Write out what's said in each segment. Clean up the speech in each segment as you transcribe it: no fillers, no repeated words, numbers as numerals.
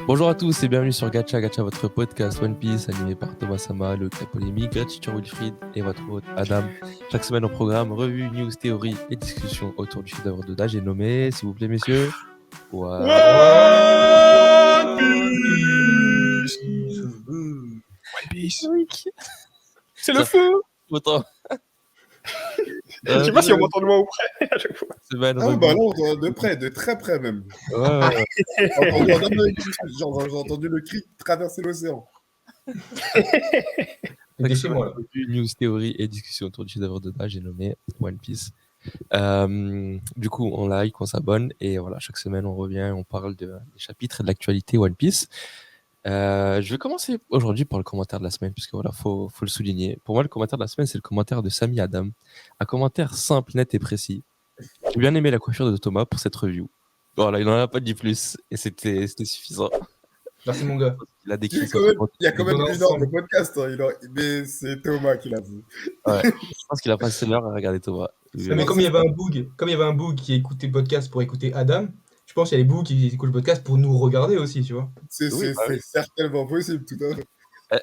Bonjour à tous et bienvenue sur Gacha Gacha, votre podcast One Piece animé par Thomas Sama, le la polémique, gratitude Wilfried et votre hôte Adam. Chaque semaine au programme, revue, news, théorie et discussion autour du chef-d'œuvre d'Oda. J'ai nommé, s'il vous plaît, messieurs. One One Piece. Piece. Piece. C'est le Ça feu. Autant. Je sais pas si on m'entend de loin ou près à chaque fois. Semaine Ah revue. bah non, de près, de très près même. Ouais. J'ai entendu le cri traverser l'océan. Chaque chez moi, là. revue, news, théorie et discussion autour du chef-d'œuvre d'Oda. J'ai nommé One Piece. Du coup, on like, on s'abonne et voilà, chaque semaine on revient, on parle des chapitres et de l'actualité One Piece. Je vais commencer aujourd'hui par le commentaire de la semaine, puisque voilà, faut le souligner. Pour moi, le commentaire de la semaine, c'est le commentaire de Samy Adam. Un commentaire simple, net et précis. J'ai bien aimé la coiffure de Thomas pour cette review. Voilà, il n'en a pas dit plus et c'était suffisant. Merci mon gars. Il a Il décrit y a ça. quand même Bon une heure ensemble. de podcast, hein, mais c'est Thomas qui l'a vu. Ouais, je pense qu'il a passé l'heure à regarder Thomas. Mais comme il y avait un boug qui écoutait le podcast pour écouter Adam, je pense qu'il y a les bougs qui écoutent le podcast pour nous regarder aussi, tu vois. C'est Oui, bah oui. certainement possible, tout à fait.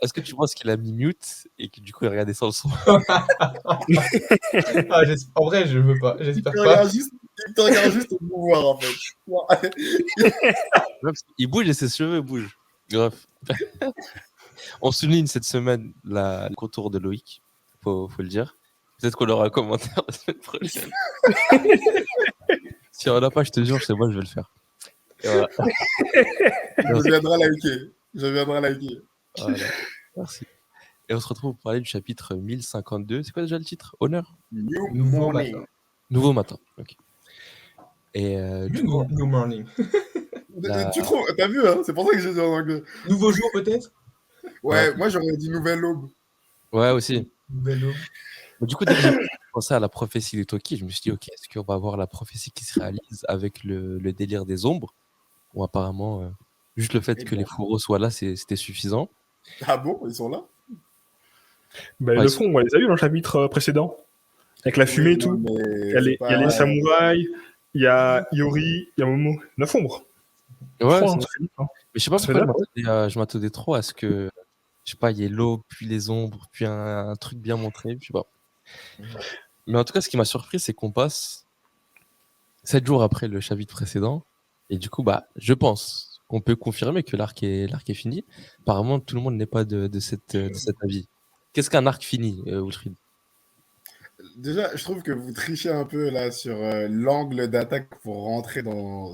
Est-ce que tu penses qu'il a mis mute et que du coup il regardait sans le son? En vrai, je veux pas. Il J'espère te pas. regarde juste au pouvoir, en fait. Il bouge et ses cheveux bougent. Bref. On souligne cette semaine le contour de Loïc, faut le dire. Peut-être qu'on aura un commentaire la semaine prochaine. Si on n'a pas, je te jure, c'est moi, je vais le faire. Et voilà. Je viendrai liker. Voilà. Merci. Et on se retrouve pour parler du chapitre 1052. C'est quoi déjà le titre? Honneur? Nouveau matin. Nouveau matin. Ok. Et du coup, New morning. Tu trouves, t'as vu, hein, c'est pour ça que j'ai dit en anglais. Nouveau jour peut-être. Ouais, Ouais. moi j'aurais dit nouvelle aube. ouais, aussi. Nouvelle aube. Mais du coup, dès que j'ai pensé à la prophétie des Toki, je me suis dit, ok, est-ce qu'on va avoir la prophétie qui se réalise avec le délire des ombres? Ou apparemment, juste le fait Eh que ben. les fourreaux soient là, c'était suffisant. Ah bon, ils sont là? Bah, Ouais, le fond, on les a vus dans le chapitre précédent. Avec la fumée et tout. Il y a les samouraïs, il y a Yori, il y a Momo. 9 ombres. Ouais, Fond, c'est- hein, ça fait vite, hein. mais je sais pas Ça pourquoi fait je m'attendais trop à ce que, je sais pas, il y ait l'aube, puis les ombres, puis un truc bien montré, je sais pas. Mais en tout cas, ce qui m'a surpris, c'est qu'on passe 7 jours après le chapitre précédent. Et du coup, bah, je pense qu'on peut confirmer que l'arc est fini. Apparemment, tout le monde n'est pas de cet avis. Qu'est-ce qu'un arc fini, Wilfried? Déjà, je trouve que vous trichez un peu là sur l'angle d'attaque pour rentrer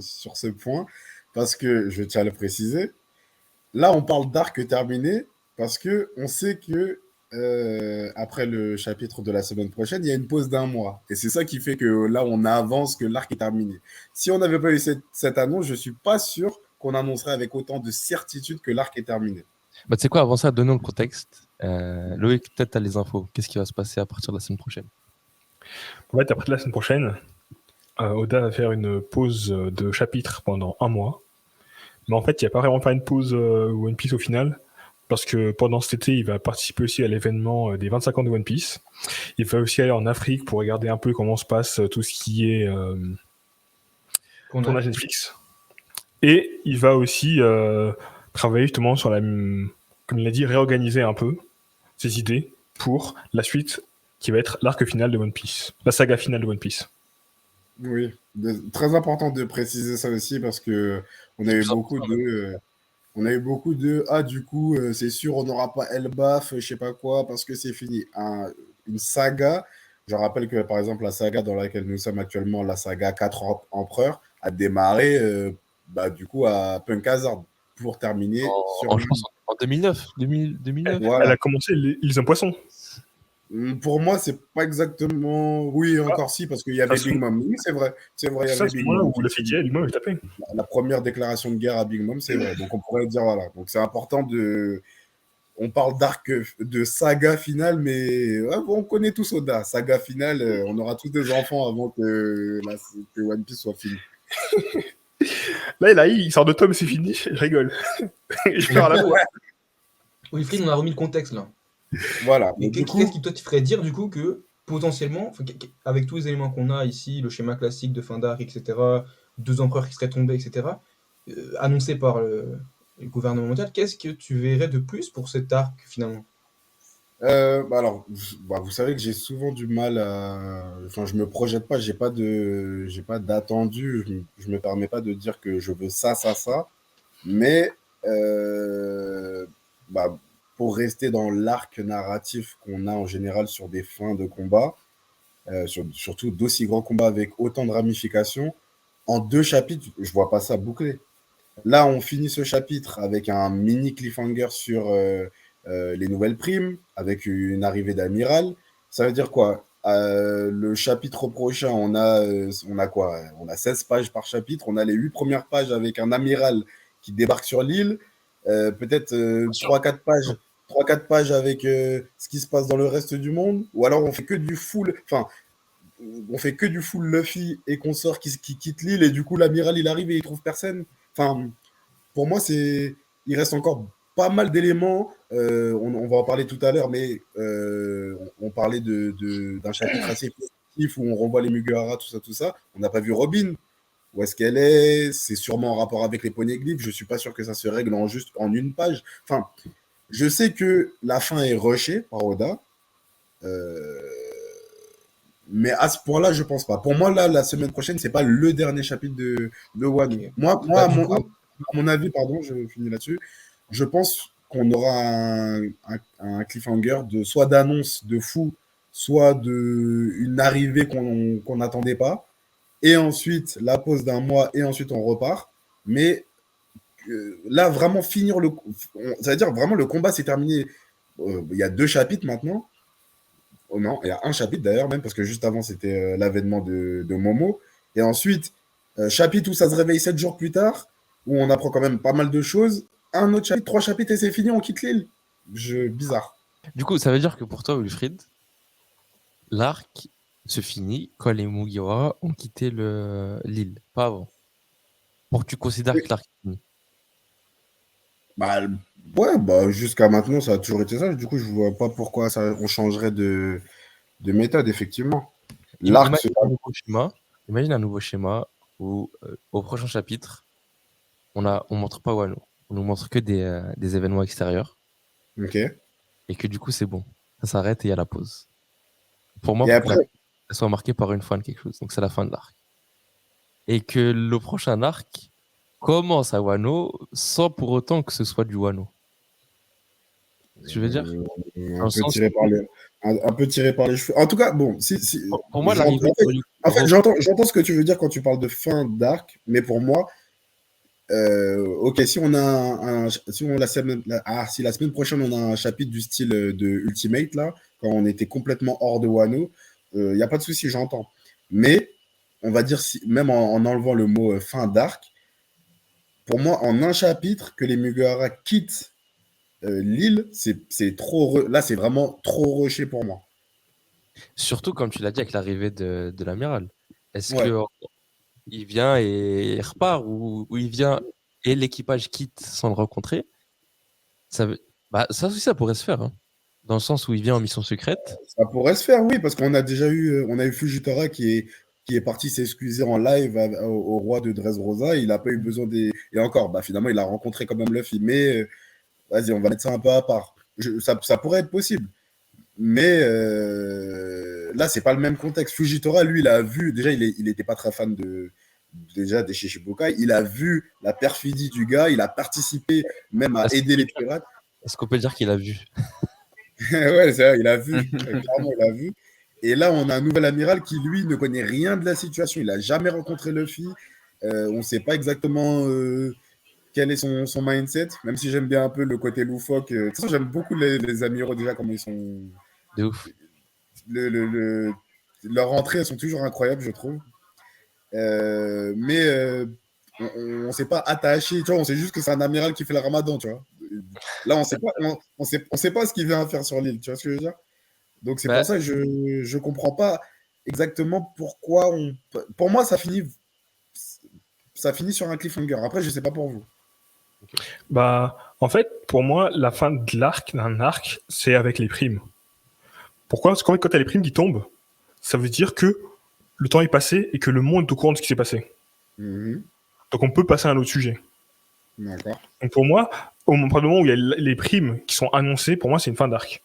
sur ce point, parce que, je tiens à le préciser, là on parle d'arc terminé, parce que on sait que après le chapitre de la semaine prochaine, il y a une pause d'un mois. Et c'est ça qui fait que là on avance que l'arc est terminé. Si on n'avait pas eu cette annonce, je suis pas sûr qu'on annoncerait avec autant de certitude que l'arc est terminé. Bah, tu sais quoi, avant ça, donnons le contexte. Loïc, peut-être tu as les infos. Qu'est-ce qui va se passer à partir de la semaine prochaine? En fait, après la semaine prochaine, Oda va faire une pause de chapitre pendant un mois. Mais en fait, il n'y a pas vraiment faire une pause One Piece au final, parce que pendant cet été, il va participer aussi à l'événement des 25 ans de One Piece. Il va aussi aller en Afrique pour regarder un peu comment se passe tout ce qui est tournage Netflix. Et il va aussi travailler justement sur comme il l'a dit, réorganiser un peu ses idées pour la suite qui va être l'arc final de One Piece, la saga finale de One Piece. Oui, très important de préciser ça aussi parce que on a eu beaucoup de du coup c'est sûr on n'aura pas Elbaf, je sais pas quoi parce que c'est fini. Une saga, je rappelle que par exemple la saga dans laquelle nous sommes actuellement, la saga 4 empereurs, a démarré du coup à Punk Hazard pour terminer sur Je pense en 2009. 2009. voilà. Elle a commencé les hommes poissons. Pour moi, c'est pas exactement. Oui, encore si, parce qu'il y avait Ça, Big Mom. Oui, c'est vrai. C'est vrai, il y C'est ça, avait ce Big moment-là Mom. où le figuier, lui-même, il tapé. La première déclaration de guerre à Big Mom, c'est vrai. Donc, on pourrait dire, voilà. Donc, c'est important de. On parle d'arc de saga finale, mais ouais, bon, on connaît tous Oda. Saga finale, on aura tous des enfants avant que One Piece soit fini. Là, il sort de tome, c'est fini. Je rigole. Je pleure à la voix. Wilfried, on a remis le contexte là. Voilà. Mais Du coup, qu'est-ce qui toi te ferait dire du coup que potentiellement, avec tous les éléments qu'on a ici, le schéma classique de fin d'arc, etc., deux empereurs qui seraient tombés, etc., annoncé par et le gouvernement mondial. Qu'est-ce que tu verrais de plus pour cet arc finalement? Alors, vous savez que j'ai souvent du mal à. Enfin, je me projette pas, j'ai pas d'attendu, je me permets pas de dire que je veux ça, ça, ça. Mais euh, bah, pour rester dans l'arc narratif qu'on a en général sur des fins de combat, surtout d'aussi grands combats avec autant de ramifications, en 2 chapitres, je vois pas ça bouclé. Là, on finit ce chapitre avec un mini cliffhanger sur les nouvelles primes, avec une arrivée d'amiral. Ça veut dire quoi? Le chapitre prochain, on a quoi? On a 16 pages par chapitre. On a les 8 premières pages avec un amiral qui débarque sur l'île. Peut-être Bien sûr. 3-4 pages. 3-4 pages avec ce qui se passe dans le reste du monde. Ou alors on fait que du full. Enfin, on fait que du full Luffy et consorts qui quittent l'île. Et du coup, l'amiral, il arrive et il trouve personne. Enfin, pour moi, il reste encore pas mal d'éléments. On va en parler tout à l'heure, mais on parlait d'un chapitre assez positif où on renvoie les Mugiwara, tout ça, tout ça. On n'a pas vu Robin. Où est-ce qu'elle est? C'est sûrement en rapport avec les poneglyphes. Je suis pas sûr que ça se règle en juste en une page. Enfin, je sais que la fin est rushée par Oda. Euh, mais à ce point-là, je pense pas. Pour moi, là, la semaine prochaine, c'est pas le dernier chapitre de Wano. Ok. Moi Bah, du coup, à mon avis, pardon, je finis là-dessus. Je pense qu'on aura un cliffhanger de soit d'annonce de fou, soit de une arrivée qu'on n'attendait pas. Et ensuite, la pause d'un mois, et ensuite on repart. Mais là, vraiment finir ça veut dire vraiment le combat s'est terminé. Il y a 2 chapitres maintenant. Oh non, il y a un chapitre d'ailleurs, même parce que juste avant, c'était l'avènement de Momo. Et ensuite, chapitre où ça se réveille 7 jours plus tard, où on apprend quand même pas mal de choses. Un autre chapitre, 3 chapitres et c'est fini, on quitte l'île. Bizarre. Du coup, ça veut dire que pour toi, Wilfried, l'arc se finit quand les Mugiwara ont quitté l'île, pas avant. Pour que tu considères Oui. que l'arc est fini. Bah, ouais, bah, jusqu'à maintenant, ça a toujours été ça. Du coup, je vois pas pourquoi on changerait de méthode, effectivement. L'arc se. Imagine un nouveau schéma où, au prochain chapitre, on montre pas Wano. On nous montre que des événements extérieurs Ok. et que du coup, c'est bon. Ça s'arrête et il y a la pause. Pour moi, Et il faut que après, ça soit marqué par une fin de quelque chose. Donc, c'est la fin de l'arc. Et que le prochain arc commence à Wano sans pour autant que ce soit du Wano. Je veux dire, dans un le peu sens tiré par où, un peu tiré par les cheveux. En tout cas, bon, pour moi, j'entends l'arrivée de en fait, j'entends ce que tu veux dire quand tu parles de fin d'arc, mais pour moi, ok, si on a si on si la semaine prochaine on a un chapitre du style de Ultimate là, quand on était complètement hors de Wano, il n'y a pas de souci, j'entends. Mais on va dire même en enlevant le mot fin d'arc, pour moi, en un chapitre que les Mugiwara quittent l'île, c'est trop. Là, c'est vraiment trop rushé pour moi. surtout comme tu l'as dit avec l'arrivée de l'amiral. Est-ce Ouais. que il vient et il repart ou il vient et l'équipage quitte sans le rencontrer? Ça aussi, ça pourrait se faire, hein. Dans le sens où il vient en mission secrète. Ça pourrait se faire, oui, parce qu'on a déjà eu, on a eu Fujitora qui est parti s'excuser en live au roi de Dressrosa. Il n'a pas eu besoin des. Et encore, bah, finalement, il a rencontré quand même Luffy. Mais vas-y, on va mettre ça un peu à part. Ça pourrait être possible. Mais là, c'est pas le même contexte. Fujitora, lui, il a vu. Déjà, il était pas très fan des Shichibukai. Il a vu la perfidie du gars. Il a participé même à aider les pirates. Est-ce qu'on peut dire qu'il a vu? Ouais, c'est vrai, il a vu. Clairement, il a vu. Et là, on a un nouvel amiral qui, lui, ne connaît rien de la situation. Il n'a jamais rencontré Luffy. On ne sait pas exactement quel est son mindset, même si j'aime bien un peu le côté loufoque. De toute façon, j'aime beaucoup les amiraux, déjà, comme ils sont. De ouf. Leurs entrées, elles sont toujours incroyables, je trouve. Mais on ne s'est pas attaché. Tu vois, on sait juste que c'est un amiral qui fait le ramadan, tu vois. Là, on sait pas ce qu'il vient faire sur l'île. Tu vois ce que je veux dire? Donc c'est Bah, pour ça que je comprends pas exactement pourquoi on. Pour moi, ça finit sur un cliffhanger. Après, je sais pas pour vous. Bah, en fait, pour moi, la fin de l'arc, d'un arc, c'est avec les primes. Pourquoi? Parce qu'en fait, quand t'as les primes qui tombent, ça veut dire que le temps est passé et que le monde est au courant de ce qui s'est passé. Mhm. Donc on peut passer à un autre sujet. D'accord. Donc pour moi, au moment où il y a les primes qui sont annoncées, pour moi, c'est une fin d'arc.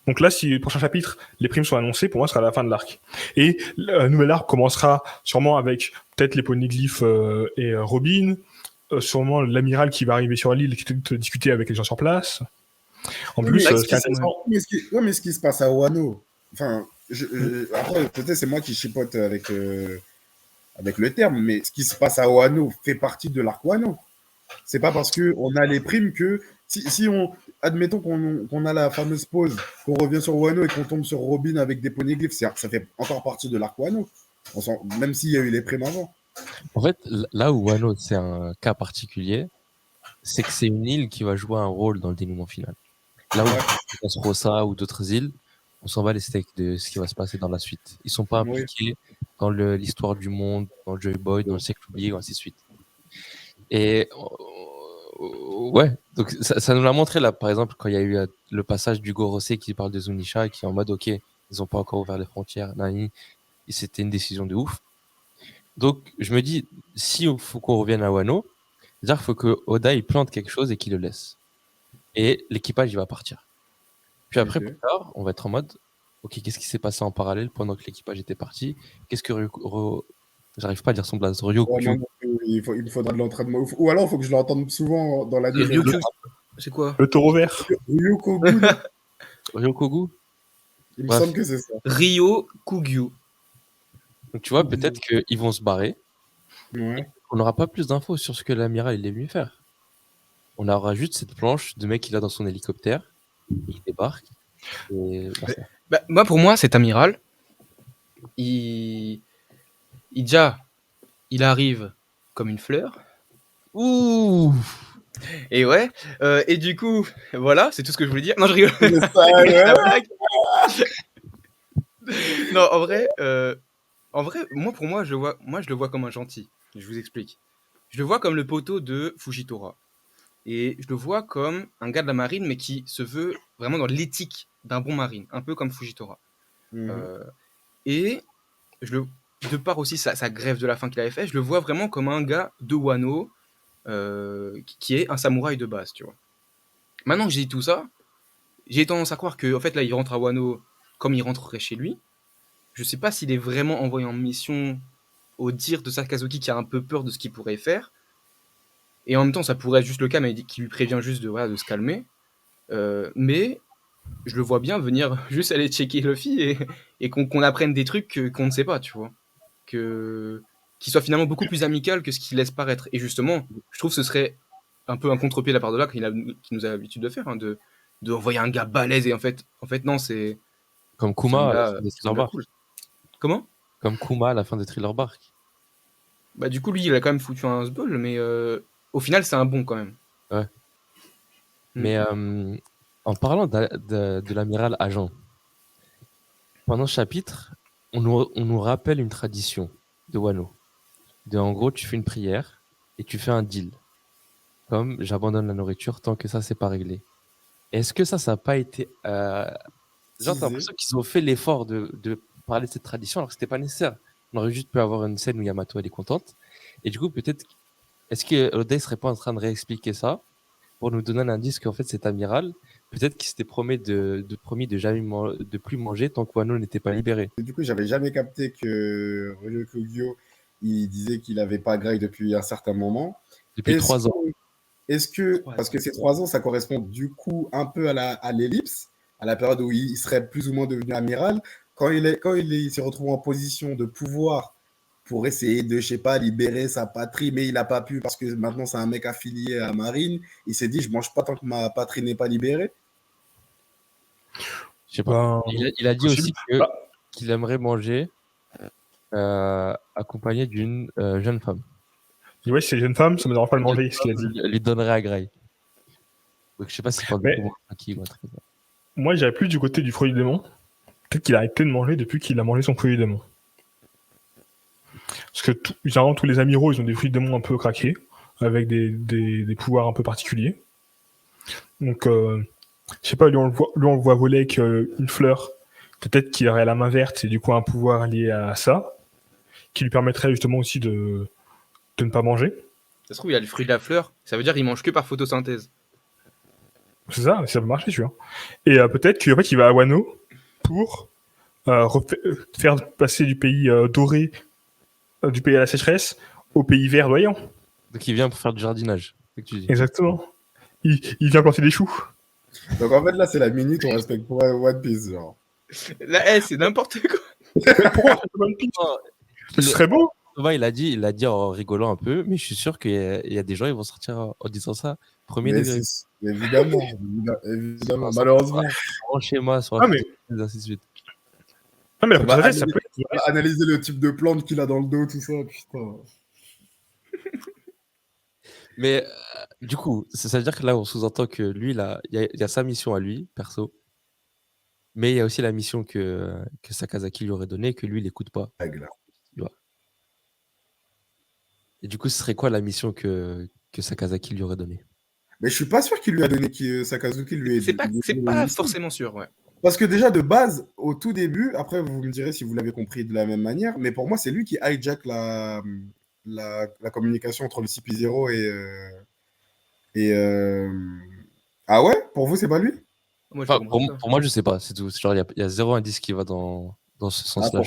Donc là, si le prochain chapitre, les primes sont annoncées, pour moi, ce sera la fin de l'arc. Et le nouvel arc commencera sûrement avec peut-être les poneglyphes et Robin, sûrement l'amiral qui va arriver sur l'île et qui va discuter avec les gens sur place. En Oui, plus, mais ce qui est intéressant... mais ce qui se passe à Wano, enfin, après, peut-être c'est moi qui chipote avec le terme, mais ce qui se passe à Wano fait partie de l'arc Wano. C'est pas parce qu'on a les primes que si on admettons qu'on a la fameuse pause, qu'on revient sur Wano et qu'on tombe sur Robin avec des poneglyphes, ça fait encore partie de l'arc Wano. Même s'il y a eu les primes avant. En fait, là où Wano, c'est un cas particulier, c'est que c'est une île qui va jouer un rôle dans le dénouement final. Là où on se Rosa ou d'autres îles, on s'en va les steaks de ce qui va se passer dans la suite. Ils sont pas Oui. impliqués dans l'histoire du monde, dans le Joy Boy, dans le siècle oublié, ainsi de suite. Et ouais, donc ça nous l'a montré là, par exemple, quand il y a eu le passage du Gorosei qui parle de Zunisha et qui est en mode, ok, ils ont pas encore ouvert les frontières, nani, et c'était une décision de ouf. Donc je me dis, si il faut qu'on revienne à Wano, c'est-à-dire qu'il faut que Oda il plante quelque chose et qu'il le laisse. Et l'équipage il va partir. Puis après, plus tard, on va être en mode, ok, qu'est-ce qui s'est passé en parallèle pendant que l'équipage était parti? Qu'est-ce que j'arrive pas à dire son blaze, Ryokyu. Il me faudra de l'entraînement. Ou alors, il faut que je l'entende souvent dans la Ryokyu, c'est quoi? Le taureau vert. Ryokogu. Ryokogu. Il me Bref. semble que c'est ça. Ryokugyu. Donc tu vois, peut-être qu'ils vont se barrer. Ouais. On n'aura pas plus d'infos sur ce que l'amiral il est venu faire. On aura juste cette planche de mec qu'il a dans son hélicoptère. Il débarque. Et Moi, pour moi, cet amiral, il arrive comme une fleur. ouh. Et ouais. Et du coup, voilà, c'est tout ce que je voulais dire. Non, je rigole. C'est ça, C'est la ouais. blague. Non, en vrai, pour moi, je le vois comme un gentil. Je vous explique. Je le vois comme le poteau de Fujitora. Et je le vois comme un gars de la marine, mais qui se veut vraiment dans l'éthique d'un bon marine, un peu comme Fujitora. Et de par aussi sa grève de la faim qu'il avait fait, je le vois vraiment comme un gars de Wano, qui est un samouraï de base, tu vois. Maintenant que j'ai dit tout ça, j'ai tendance à croire que, en fait, là, il rentre à Wano comme il rentrerait chez lui. Je sais pas s'il est vraiment envoyé en mission au dire de Sakazuki qui a un peu peur de ce qu'il pourrait faire. Et en même temps, ça pourrait être juste le cas, mais qui lui prévient juste de se calmer. Mais je le vois bien venir juste aller checker Luffy et qu'on apprenne des trucs qu'on ne sait pas, tu vois. Qu'il soit finalement beaucoup plus amical que ce qu'il laisse paraître. Et justement, je trouve que ce serait un peu un contre-pied de la part de là qu'il nous a l'habitude de faire, hein, de envoyer un gars balèze et en fait non, c'est Comme Kuma à la gars, fin de c'est un Thriller gars Bark. cool. Comment? Comme Kuma à la fin de Thriller Bark. Bah du coup, lui, il a quand même foutu un sbul, mais au final, c'est un bon quand même. Ouais. Mais en parlant de l'amiral agent, pendant ce chapitre, on nous rappelle une tradition de Wano. En gros, tu fais une prière et tu fais un deal. Comme j'abandonne la nourriture tant que ça, c'est pas réglé. Est-ce que ça n'a pas été... Genre, t'as l'impression qu'ils ont fait l'effort de parler de cette tradition alors que c'était pas nécessaire. On aurait juste pu avoir une scène où Yamato elle est contente. Et du coup, peut-être, est-ce que Oda serait pas en train de réexpliquer ça pour nous donner un indice qu'en fait cet amiral, peut-être qu'il s'était promis de jamais de plus manger tant que Wano n'était pas libéré. Du coup, j'avais jamais capté que Ryokugyu, il disait qu'il avait pas graille depuis un certain moment. Depuis 3 ans. Parce que ces 3 ans, ça correspond du coup un peu à l'ellipse, à la période où il serait plus ou moins devenu amiral, quand il s'est retrouvé en position de pouvoir pour essayer de, je sais pas, libérer sa patrie, mais il n'a pas pu parce que maintenant c'est un mec affilié à Marine. Il s'est dit, je mange pas tant que ma patrie n'est pas libérée. Je sais pas. Il a dit aussi qu'il aimerait manger accompagné d'une jeune femme. Ouais, si c'est une jeune femme, ça ne me dérange pas de manger, ce qu'il a dit. Il lui donnerait à Grail. Donc je sais pas s'il parle de qui ou un truc comme ça. Moi, j'irais plus du côté du fruit du démon. Peut-être qu'il a arrêté de manger depuis qu'il a mangé son fruit du démon. Parce que généralement, tous les amiraux, ils ont des fruits de démon un peu craqués, avec des pouvoirs un peu particuliers. Donc, je sais pas, lui on le voit voler avec une fleur. Peut-être qu'il aurait la main verte et du coup un pouvoir lié à ça, qui lui permettrait justement aussi de ne pas manger. Ça se trouve, il a le fruit de la fleur. Ça veut dire qu'il mange que par photosynthèse. C'est ça peut marcher, tu vois. Et peut-être qu'en fait, il va à Wano pour faire passer du pays doré, du pays à la sécheresse, au pays verdoyant. Donc il vient pour faire du jardinage. C'est ce que tu dis. Exactement. Il vient planter des choux. Donc en fait, là, c'est la minute, on respecte pour One Piece, genre. Là, c'est n'importe quoi. Pourquoi c'est One Piece? Ce serait beau. Thomas, il a dit en rigolant un peu, mais je suis sûr qu'il y a des gens qui vont sortir en disant ça. Premier Mais degré. évidemment, évidemment, malheureusement. En schéma, sur Ah, la mais- photo, ainsi de suite. Non, mais la On va photosynthèse, ça peut être. On va analyser le type de plante qu'il a dans le dos, tout ça, putain. Mais du coup, ça veut dire que là, on sous-entend que lui, là, il y a sa mission à lui, perso. Mais il y a aussi la mission que Sakazaki lui aurait donnée et que lui, il n'écoute pas. Règle. Tu vois. Et du coup, ce serait quoi la mission que Sakazaki lui aurait donnée? Mais je suis pas sûr qu'il lui a donné, Sakazuki lui ait C'est pas, donné c'est une pas mission. forcément sûr, ouais. Parce que déjà, de base, au tout début, après, vous me direz si vous l'avez compris de la même manière, mais pour moi, c'est lui qui hijack la communication entre le CP0 et. Ah ouais? Pour vous, c'est pas lui? Moi, je Enfin, comprends ça. pour moi, je sais pas. C'est tout. Genre, il y a zéro indice qui va dans ce sens-là.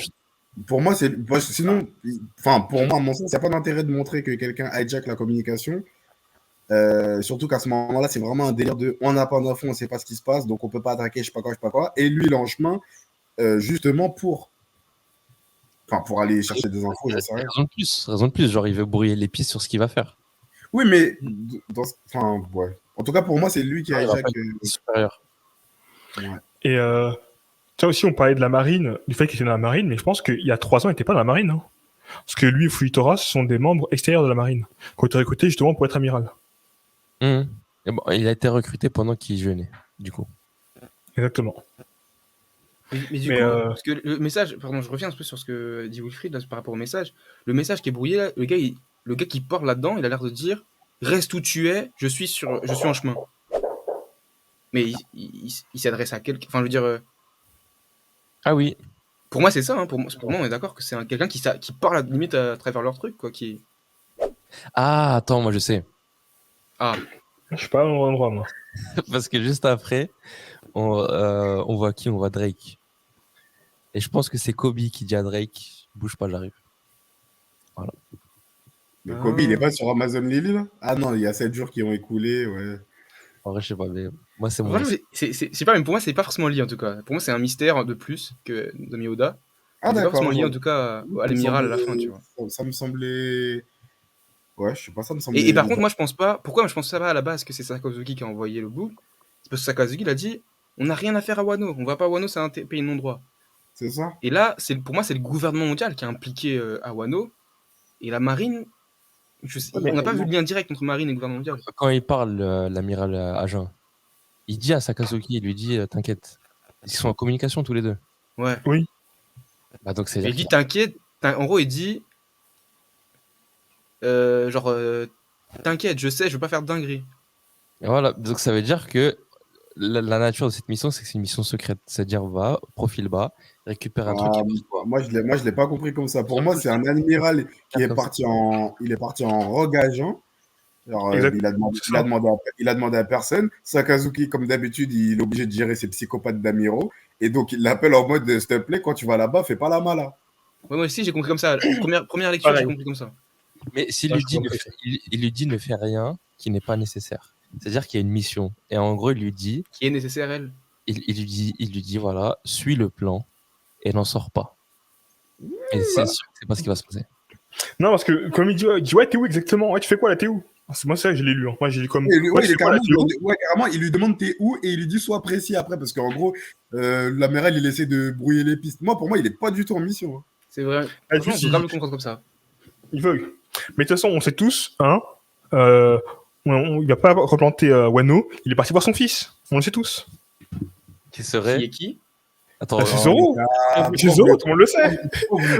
Pour moi, c'est. Sinon, enfin, pour moi, à mon sens, il n'y a pas d'intérêt de montrer que quelqu'un hijack la communication. Surtout qu'à ce moment-là, c'est vraiment un délire de on n'a pas d'infos, on ne sait pas ce qui se passe, donc on ne peut pas attaquer, je sais pas quoi, je sais pas quoi. Et lui, il est en chemin, justement pour aller chercher des infos, j'en sais rien. Raison de plus. Genre, il veut brouiller les pistes sur ce qu'il va faire. Oui, mais enfin, ouais. En tout cas, pour moi, c'est lui qui Ah, il va hijack. pas être supérieur. Et ça aussi, on parlait de la marine, du fait qu'il était dans la marine, mais je pense qu'il y a 3 ans, il n'était pas dans la marine. Hein. Parce que lui et Fujitora, ce sont des membres extérieurs de la marine, qui ont été recrutés justement pour être amiral. Et bon, il a été recruté pendant qu'il jeûnait, du coup. Exactement. Mais du coup, parce que le message, pardon, je reviens un peu sur ce que dit Wilfried là, par rapport au message. Le message qui est brouillé, là, le gars qui parle là-dedans, il a l'air de dire reste où tu es, je suis en chemin. Mais il s'adresse à quelqu'un. Enfin, je veux dire, Ah oui. pour moi, c'est ça. Hein, pour moi, on est d'accord que c'est quelqu'un qui parle limite à travers leur truc, quoi. Ah, attends, moi je sais. Ah, Je suis pas au endroit, moi. Parce que juste après, on voit qui? On voit Drake. Et je pense que c'est Kobe qui dit à Drake, bouge pas, j'arrive. Voilà. Mais Kobe, il est pas sur Amazon Lily, là? Ah non, il y a 7 jours qui ont écoulé, ouais. En vrai, je sais pas, mais moi c'est mon. Vraiment, c'est pas, mais pour moi, c'est pas forcément lié en tout cas. Pour moi, c'est un mystère de plus que Nozomi Oda. Ah C'est pas d'accord. forcément lié en tout cas à l'amiral à la fin, tu vois. Ça me semblait. Ouais, je sais pas, ça me semblait. Et par contre, moi, je pense pas. Pourquoi je pense pas à la base que c'est Sakazuki qui a envoyé le bout? C'est parce que Sakazuki il a dit on n'a rien à faire à Wano. On va pas à Wano, c'est un pays non droit. C'est ça? Et là, pour moi, c'est le gouvernement mondial qui est impliqué à Wano. Et la marine, on n'a pas vu le lien direct entre marine et gouvernement mondial. Quand il parle, l'amiral Agen, il dit à Sakazuki, il lui dit t'inquiète. Ils sont en communication tous les deux. Ouais. Oui. Bah, donc c'est. Il dit t'inquiète. En gros, il dit t'inquiète, je sais, je veux pas faire de dinguerie. Et voilà, donc ça veut dire que la nature de cette mission, c'est que c'est une mission secrète. C'est-à-dire, va, profil bas, récupère un truc. Moi, je l'ai pas compris comme ça. Pour moi, c'est un amiral qui est parti en rogue agent. Alors, il a demandé à personne. Sakazuki, comme d'habitude, il est obligé de gérer ses psychopathes d'amiraux. Et donc, il l'appelle en mode s'il te plaît, quand tu vas là-bas, fais pas la mala. Ouais, moi aussi, j'ai compris comme ça. Première lecture, j'ai compris comme ça. Mais s'il lui dit, il lui dit ne fais rien qui n'est pas nécessaire. C'est-à-dire qu'il y a une mission. Et en gros, il lui dit. Qui est nécessaire, elle. Il lui dit voilà, suis le plan et n'en sors pas. Et c'est sûr que c'est pas ce qui va se passer. Non, parce que comme il dit ouais, t'es où exactement? Ouais, tu fais quoi là, t'es où? C'est moi ça, je l'ai lu. Hein. Moi, j'ai lu comme. Carrément, il lui demande t'es où et il lui dit sois précis après parce qu'en gros, l'amiral il essaie de brouiller les pistes. Moi, pour moi, il est pas du tout en mission. Hein. C'est vrai. Ah, on peut grave le comprendre comme ça. Il veut. Mais de toute façon, on sait tous, hein, il va pas replanter Wano. Il est parti voir son fils. On le sait tous. Qui serait? Qui est qui? Attends, c'est Zoro. C'est Zoro, tout le monde le sait.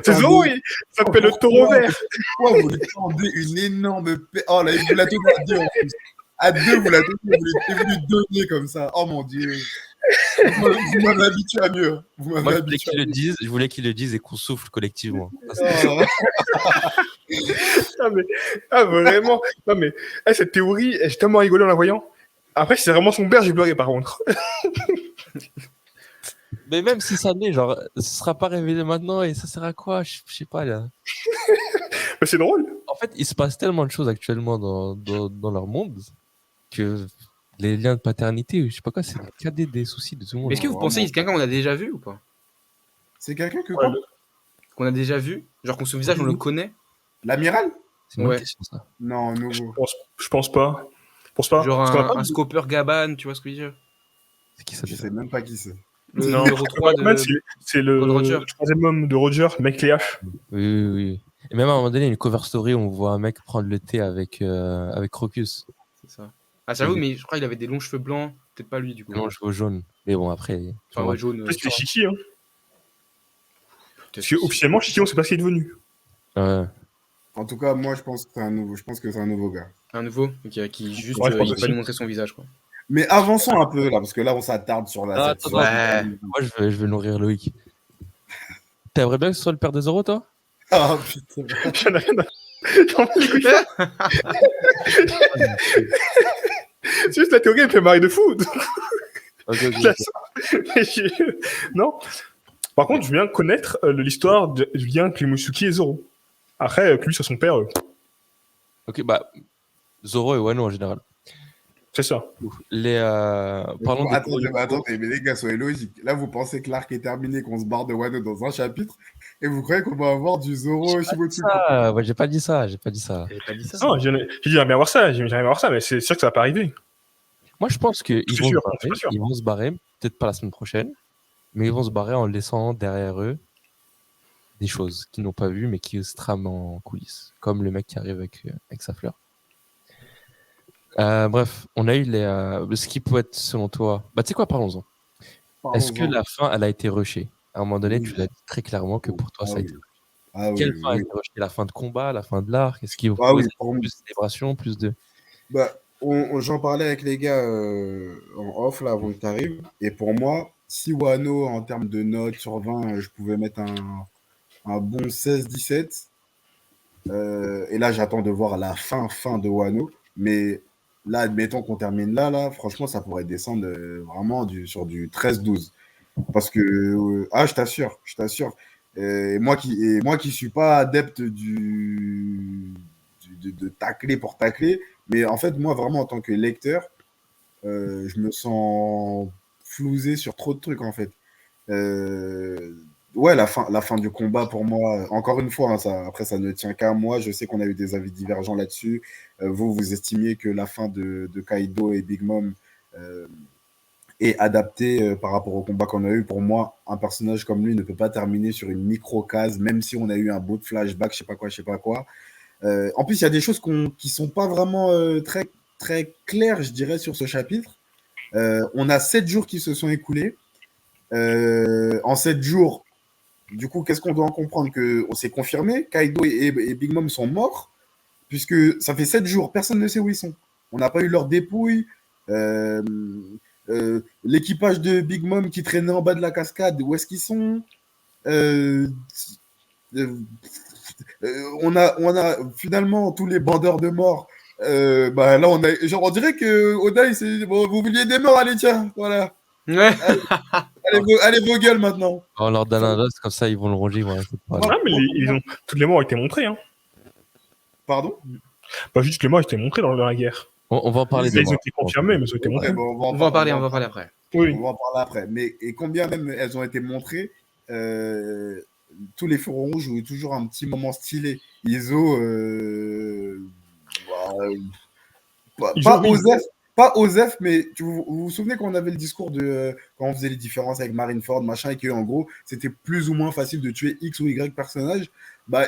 C'est Zoro, il s'appelle le taureau vert. Pourquoi vous lui tendez une énorme Oh là, vous la donnez à deux en plus. À deux, vous la donnez, vous lui donner comme ça. Oh mon Dieu. Vous m'avez habitué à mieux. Vous Moi, m'avez je voulais habitué qu'ils à le mieux. disent, je voulais qu'ils le disent et qu'on souffle collectivement. Ça, c'est- Ah, mais, vraiment. Non, mais cette théorie, j'ai tellement rigolé en la voyant. Après, si c'est vraiment son père, j'ai pleuré par contre. Mais même si ça l'est, genre, ce sera pas révélé maintenant et ça sert à quoi? Je sais pas, là. Mais c'est drôle. En fait, il se passe tellement de choses actuellement dans leur monde que les liens de paternité, je sais pas quoi, c'est le cadet des soucis de tout le Mais monde. est-ce que vous pensez que c'est quelqu'un qu'on a déjà vu ou pas? C'est quelqu'un que Ouais, quoi? Qu'on a déjà vu? Genre qu'on son visage, on le connaît? L'amiral? C'est une bonne Ouais. question, ça. Non, nouveau. Je pense pas. Je pense pas. Genre Parce qu'on a pas un vu- Scopper Gaban, tu vois ce que je veux dire? C'est qui ça Je déjà? sais même pas qui c'est. Le Non, numéro 3 Batman, de c'est Gold Roger. le troisième homme de Roger, le mec les haches. Oui. Et même à un moment donné, il y a une cover story où on voit un mec prendre le thé avec Crocus. C'est ça. Ah, j'avoue, mais je crois qu'il avait des longs cheveux blancs. Peut-être pas lui, du coup. Non, cheveux jaunes. Mais bon, après. Enfin, ouais, jaune. Parce que c'est Shiki, hein. peut-être Parce que aussi. officiellement, Shiki, on sait pas ce qu'il est devenu. Ouais. En tout cas, moi, je pense que c'est un nouveau. Je pense que c'est un nouveau gars. Un nouveau qui juste Ouais, je pense il va aussi. nous montrer son visage, quoi. Mais avançons un peu là, parce que là, on s'attarde sur la. Ah, cette- attends, Ouais. Moi, je vais nourrir Loïc. T'aimerais bien que ce soit le père des Zoro, toi? Ah putain. J'en ai rien à- J'en ai les couilles. C'est juste la théorie, elle me fait marrer de fou. Ok. Mais non. Par contre, je viens connaître l'histoire du lien entre Musuki et Zoro. Après, que lui soit son père, Ok, bah, Zoro et Wano en général. c'est ça. Parlons des Attendez, mais les gars, soyez logiques. Là, vous pensez que l'arc est terminé, qu'on se barre de Wano dans un chapitre, et vous croyez qu'on va avoir du Zoro Shibotsuki. ça. Ouais, j'ai pas dit ça. J'avais pas dit ça. Non, j'ai dit, j'aimerais bien voir ça, mais c'est sûr que ça va pas arriver. Moi, je pense qu'ils C'est vont sûr, se barrer. c'est pas sûr. Ils vont se barrer, peut-être pas la semaine prochaine, mais ils vont se barrer en laissant derrière eux des choses qu'ils n'ont pas vues, mais qui se trament en coulisses, comme le mec qui arrive avec sa fleur. Bref, on a eu ce qui peut être, selon toi... Bah, tu sais quoi, parlons-en. Est-ce que la fin, elle a été rushée? À un moment donné, Oui. tu l'as dit très clairement que pour toi, ça a été... Ah oui, Quelle fin a oui. été rushée? La fin de combat, la fin de l'arc? Est-ce qu'il vous Ah oui, faut pour moi. plus de célébration, plus de... Bah, j'en parlais avec les gars en off là avant que tu arrives. Et pour moi, si Wano, en termes de notes sur 20, je pouvais mettre un bon 16-17. Et là, j'attends de voir la fin de Wano. Mais là, admettons qu'on termine là, franchement, ça pourrait descendre vraiment sur du 13-12. Parce que, je t'assure. Et moi qui suis pas adepte de tacler pour tacler, mais en fait, moi, vraiment, en tant que lecteur, je me sens flousé sur trop de trucs, en fait. Ouais, la fin du combat, pour moi, encore une fois, hein, après, ça ne tient qu'à moi. Je sais qu'on a eu des avis divergents là-dessus. Vous estimiez que la fin de Kaido et Big Mom est adaptée par rapport au combat qu'on a eu. Pour moi, un personnage comme lui ne peut pas terminer sur une micro-case, même si on a eu un beau flashback, je sais pas quoi. En plus, il y a des choses qui sont pas vraiment très, très claires, je dirais, sur ce chapitre. On a 7 jours qui se sont écoulés. En 7 jours, du coup, qu'est-ce qu'on doit en comprendre? On s'est confirmé, Kaido et Big Mom sont morts, puisque ça fait 7 jours, personne ne sait où ils sont. On n'a pas eu leur dépouille. L'équipage de Big Mom qui traînait en bas de la cascade, où est-ce qu'ils sont? On a finalement tous les bandeurs de mort. Là, on dirait que Oda, bon, vous vouliez des morts, allez, tiens, voilà. Ouais. Allez, vos gueules maintenant. On leur donne un os, comme ça, ils vont le ronger, ils vont arrêter de parler. Ah, mais toutes les morts ont été montrées, hein. Pardon? Pas juste les morts ont été montrées dans la guerre. On va en parler Ils Ils demain. ont été confirmés, mais ils ont été montrés. Ouais, bon, On va en parler après. Oui. On va en parler après. Mais et combien même elles ont été montrées, tous les feux rouges ont eu toujours un petit moment stylé. Iso, pas Osef, mais vous vous souvenez quand on avait le discours quand on faisait les différences avec Marineford, machin, et que en gros, c'était plus ou moins facile de tuer X ou Y personnage.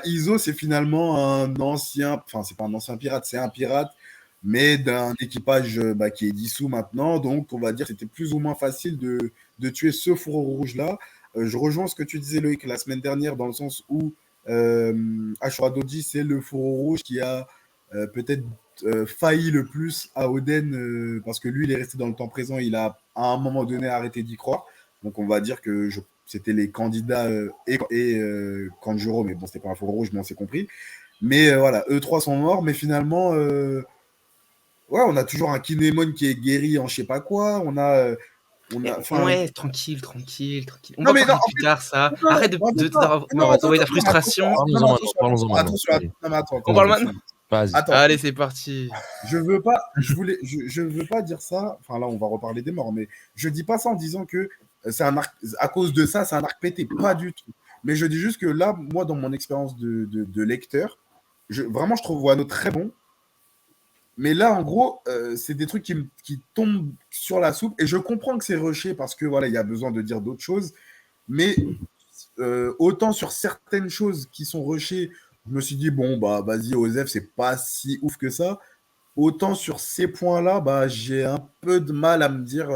Iso, c'est finalement un ancien, enfin, c'est pas un ancien pirate, c'est un pirate, mais d'un équipage qui est dissous maintenant. Donc, on va dire que c'était plus ou moins facile de tuer ce fourreau rouge-là. Je rejoins ce que tu disais, Loïc, la semaine dernière, dans le sens où Ashura Doji, c'est le fourreau rouge qui a peut-être failli le plus à Oden parce que lui, il est resté dans le temps présent. Il a, à un moment donné, arrêté d'y croire. Donc, on va dire que c'était les candidats et Kanjuro, mais bon, c'était pas un faux rouge, mais on s'est compris. Mais voilà, eux trois sont morts, mais finalement, ouais, on a toujours un Kinemon qui est guéri en je sais pas quoi. Ouais, tranquille. On Non, va mais parler non, plus tard, ça. non, Arrête d'envoyer ta frustration. Parlons-en maintenant. attention, Parlons-en attention, maintenant. non, mais attends, On parle maintenant. Vas-y. Attends, Allez, c'est parti. je veux pas dire ça. Enfin, là, on va reparler des morts, mais je dis pas ça en disant que c'est un arc, à cause de ça, c'est un arc pété. Pas du tout. Mais je dis juste que là, moi, dans mon expérience de lecteur, vraiment, je trouve Wano très bon. Mais là, en gros, c'est des trucs qui tombent sur la soupe. Et je comprends que c'est rushé parce que voilà, il y a besoin de dire d'autres choses. Mais autant sur certaines choses qui sont rushées, je me suis dit, bon, bah, vas-y, Osef, c'est pas si ouf que ça. Autant sur ces points-là, bah, j'ai un peu de mal à me dire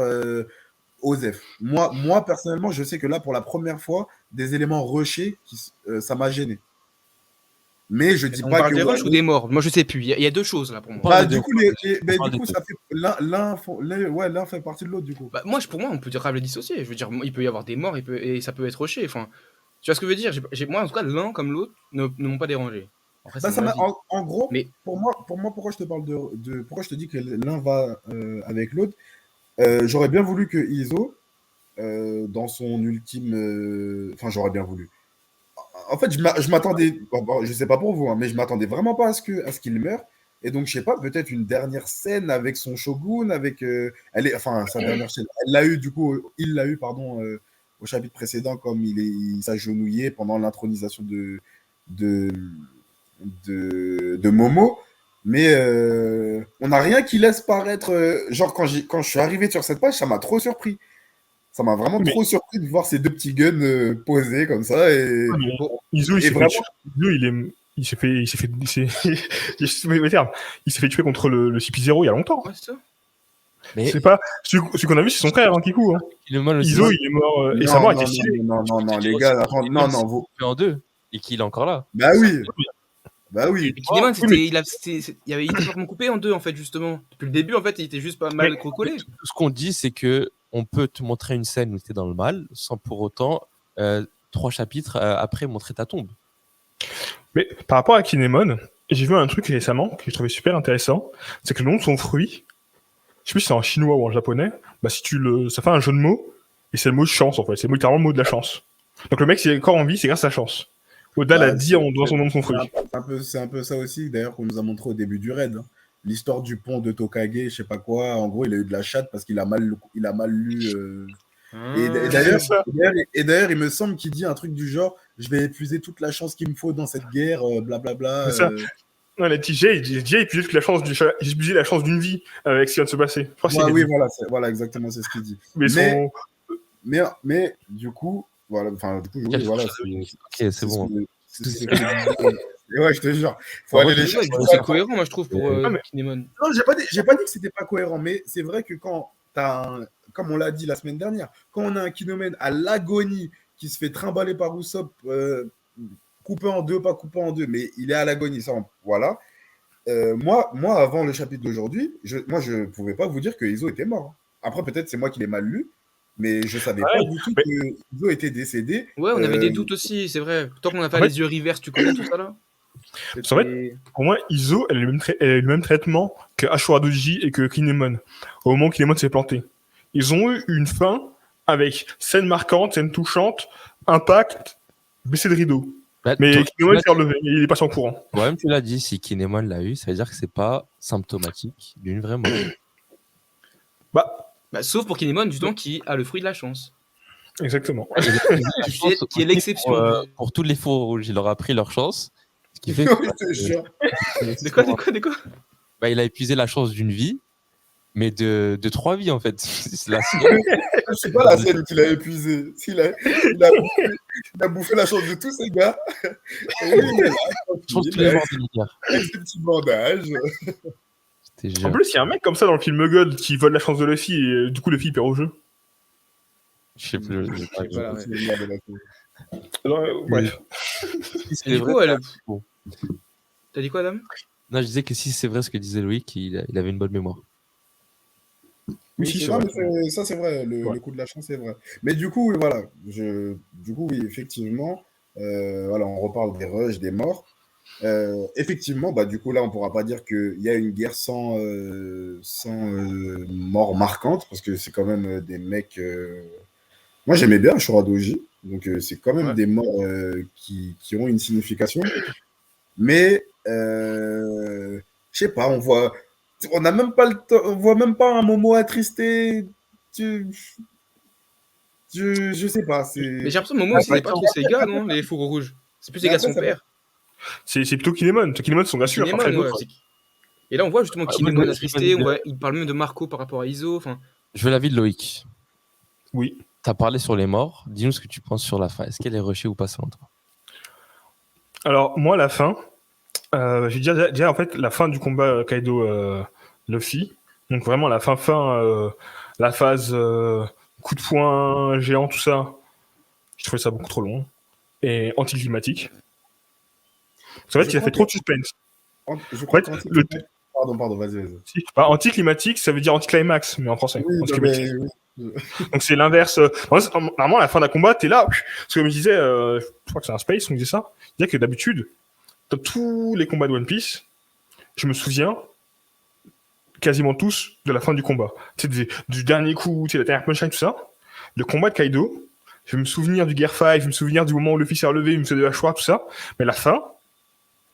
Osef. Moi, personnellement, je sais que là, pour la première fois, des éléments rushés, ça m'a gêné. Mais je dis On pas parle que des rushs Wano- ou des morts? Moi, je sais plus. Il y a deux choses là pour moi. Bah, des du deux. coup, parle du des coup, deux. ça fait l'un fait partie de l'autre, du coup. Bah, moi, pour moi, on peut grave les dissocier. Je veux dire, il peut y avoir des morts et ça peut être rushé. Enfin, tu vois ce que je veux dire? Moi, en tout cas, l'un comme l'autre ne m'ont pas dérangé. Après, Bah, c'est mon avis. en gros, Mais pour moi, pourquoi je te parle pourquoi je te dis que l'un va avec l'autre, j'aurais bien voulu que Iso, dans son ultime, enfin, j'aurais bien voulu. En fait, je m'attendais, bon, je sais pas pour vous, hein, mais je m'attendais vraiment pas à ce qu'il meure. Et donc, je sais pas, peut-être une dernière scène avec son shogun, avec, enfin, sa dernière scène. Elle l'a eu, du coup, il l'a eu, pardon, au chapitre précédent, comme il s'agenouillait pendant l'intronisation de, de Momo. Mais on n'a rien qui laisse paraître. Genre, quand je suis arrivé sur cette page, ça m'a trop surpris. Ça m'a vraiment Mais- trop surpris de voir ces deux petits guns posés comme ça. Et, bon, Izo, il et s'est fait vraiment, tuer. Izo, il s'est fait, il s'est fait tuer contre le CP0 il y a longtemps. ouais, c'est ça. Mais C'est pas, celui qu'on a vu, c'est son frère, hein, Kiku, hein. Kinemon aussi, Izo, il il est mort, et non, sa mort non, était stylée. non, les gars, non, non, vous. fait en deux et qu'il est encore là. Bah oui, bah oui. Et Kinemon, oui, mais- il était complètement coupé en deux, en fait, justement. Depuis le début, en fait, il était juste pas mal crocolé. Tout ce qu'on dit, c'est que on peut te montrer une scène où tu es dans le mal sans pour autant 3 chapitres après montrer ta tombe. Mais par rapport à Kinemon, j'ai vu un truc récemment que je trouvais super intéressant, c'est que le nom de son fruit, je sais plus si c'est en chinois ou en japonais, bah ça fait un jeu de mots, et c'est le mot chance en fait, c'est littéralement le mot de la chance. Donc le mec, s'il est encore en vie, c'est grâce à sa chance. Oda l'a dit dans son nom de son fruit. C'est un peu ça aussi, d'ailleurs, qu'on nous a montré au début du raid. Hein. L'histoire du pont de Tokage, je sais pas quoi. En gros, il a eu de la chatte parce qu'il a mal lu. Et C'est ça. d'ailleurs, il me semble qu'il dit un truc du genre je vais épuiser toute la chance qu'il me faut dans cette guerre, blablabla. C'est ça. Non, il a dit j'ai épuisé toute la chance j'ai épuisé la chance d'une vie avec ce qui vient de se passer. Je crois que Ouais, c'est oui, voilà, exactement, c'est ce qu'il dit. Mais du coup, voilà, enfin, du coup, oui, voilà. Ok, c'est bon. Ouais, je te jure. Faut aller les chercher. C'est cohérent, moi, je trouve, pour Kinemon. Non, j'ai pas dit que c'était pas cohérent, mais c'est vrai que quand t'as comme on l'a dit la semaine dernière, quand on a un Kinemon à l'agonie qui se fait trimballer par Usopp, coupé en deux, pas coupé en deux, mais il est à l'agonie, ça, voilà. Moi, avant le chapitre d'aujourd'hui, je pouvais pas vous dire que Izo était mort. Après, peut-être c'est moi qui l'ai mal lu, mais je savais pas du tout que Izo était décédé. Ouais, on avait des doutes aussi, c'est vrai. Tant qu'on a pas en fait, les yeux rivers, tu connais tout ça là. En fait, pour moi, Izo, elle a le même traitement que Ashura Doji et que Kinemon. Au moment où Kinemon s'est planté. Ils ont eu une fin avec scène marquante, scène touchante, impact, baisser le rideau. Bah, Mais Kinemon s'est relevé, il est passé en courant. Toi-même, tu l'as dit, si Kinemon l'a eu, ça veut dire que c'est pas symptomatique d'une vraie mort. Bah, sauf pour Kinemon, justement, qui a le fruit de la chance. Exactement. Qui est l'exception. Pour tous les faux rouges, il leur a pris leur chance. Ce qui fait que, De quoi bah, il a épuisé la chance d'une vie, mais de 3 vies en fait. C'est la C'est pas la scène qu'il a épuisé. Il a bouffé la chance de tous ces gars. Et lui, il est là, Je pense que tous les morts de l'univers. avec ses petits bandages. En plus, il y a un mec comme ça dans le film God qui vole la chance de Luffy et du coup Luffy perd au jeu. Je sais plus. Alors, bref. C'est vrai. T'as dit quoi, Adam? Non, je disais que si c'est vrai ce que disait Loïc, il avait une bonne mémoire. Oui, si, c'est non, vrai. mais ça c'est vrai, Ouais. le coup de la chance c'est vrai. Mais du coup, oui, voilà, du coup, oui, effectivement, voilà, on reparle des rushs, des morts. Effectivement, bah, du coup, là, on pourra pas dire qu'il y a une guerre sans mort marquante, parce que c'est quand même des mecs. Moi, j'aimais bien Shura Doji, donc c'est quand même Ouais. des morts qui ont une signification. Mais, je sais pas, on n'a même pas le temps, on voit même pas un Momo attristé. Tu- je sais pas, Mais j'ai c'est. l'impression que Momo, Après, c'était pas trop ses gars, non, les fourreaux rouges. C'est plus les mais gars de après, son ça va. père. C'est plutôt Kinemon. Kinemon, son gars sûr. Après, Kinemon, les ouais. autres, Et là, on voit justement Ouais, moi, Kinemon je veux l'avis attristé, il parle même de Marco par rapport à Iso. Enfin, je veux l'avis de Loïc. oui. Tu as parlé sur les morts. Dis-nous ce que tu penses sur la fin. Est-ce qu'elle est rushée ou pas selon toi? Alors, moi, la fin, j'ai déjà, en fait, la fin du combat Kaido-Luffy. Donc, vraiment, la la phase coup de poing géant, tout ça. Je trouvais ça beaucoup trop long et anticlimatique. Parce qu'en fait, Je il a crois fait que, trop de suspense. je En crois fait, Pardon, vas-y, vas-y. anticlimatique, ça veut dire anticlimax, mais en français. Oui, non, Anticlimatique. mais oui. Donc c'est l'inverse. Normalement, à la fin d'un combat, t'es là. Parce que comme je disais, je crois que c'est un Space, on disait ça. Il disait que d'habitude, dans tous les combats de One Piece, je me souviens quasiment tous de la fin du combat. Tu sais, du dernier coup, tu sais, la dernière punchline, tout ça. Le combat de Kaido, je vais me souvenir du Gear 5, je vais me souvenir du moment où Luffy s'est relevé, il me souviens de la Hachoir, tout ça. Mais la fin,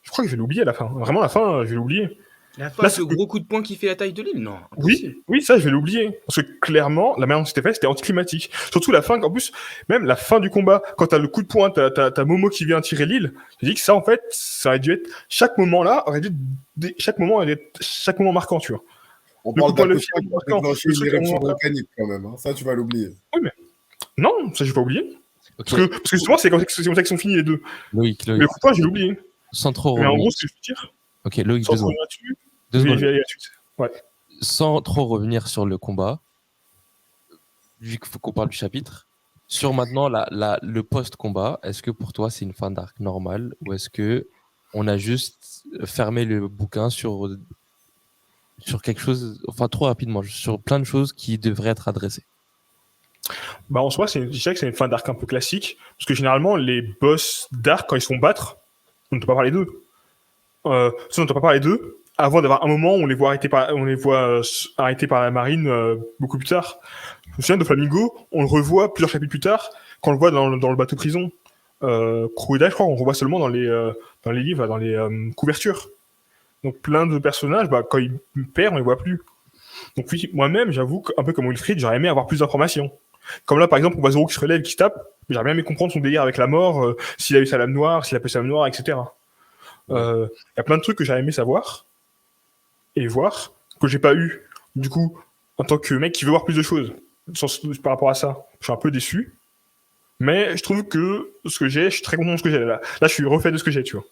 je crois que je vais l'oublier à la fin. Vraiment, la fin, je vais l'oublier. la fin Là, avec le gros coup de poing qui fait la taille de l'île, non, impossible. oui, ça, je vais l'oublier. Parce que clairement, la manière dont c'était fait, c'était anticlimatique. Surtout la fin, en plus, même la fin du combat, quand t'as le coup de poing, t'as Momo qui vient tirer l'île. Je dis que ça, en fait, ça aurait dû être, chaque moment chaque moment marquant, tu vois. On Le coup parle de poing d'un de coup de Luffy, poing qui va marquant. déclencher Le une truc à un éruption moment là. volcanique quand même, hein. Ça, tu vas l'oublier. Oui, mais, non, ça, je vais pas oublier. Ok, Parce que justement, c'est comme ça qu'ils sont finis les deux. Loïc, Mais le coup de poing, j'ai oublié. sans trop Mais en revenir. gros, ce que je veux dire, Ok, Loïc, sans 2 trop secondes. revenir là-dessus, 2 je vais secondes. aller là-dessus. Ouais. Sans trop revenir sur le combat, vu qu'il faut qu'on parle du chapitre, sur maintenant le post-combat, est-ce que pour toi c'est une fin d'arc normale ou est-ce que on a juste fermé le bouquin sur quelque chose, enfin trop rapidement, sur plein de choses qui devraient être adressées? Bah, en soi, je dirais que c'est une fin d'arc un peu classique. Parce que généralement, les boss d'arc, quand ils se font battre, on ne peut pas parler d'eux. On ne peut pas parler d'eux avant d'avoir un moment où on les voit arrêtés par la marine beaucoup plus tard. Je me souviens de Flamingo, on le revoit plusieurs chapitres plus tard, quand on le voit dans le bateau prison. Kruida, je crois, on le revoit seulement dans les livres, dans les couvertures. Donc plein de personnages, bah, quand ils perdent, on les voit plus. Donc oui, moi-même, j'avoue qu'un peu comme Wilfried, j'aurais aimé avoir plus d'informations. Comme là, par exemple, on voit Zoro qui se relève, qui se tape, j'aurais bien aimé comprendre son délire avec la mort, s'il a eu sa lame noire, s'il a pu sa lame noire, etc. Il y a plein de trucs que j'aurais aimé savoir et voir, que j'ai pas eu. Du coup, en tant que mec qui veut voir plus de choses par rapport à ça, je suis un peu déçu. Mais je trouve que ce que j'ai, je suis très content de ce que j'ai. Là, je suis refait de ce que j'ai, tu vois.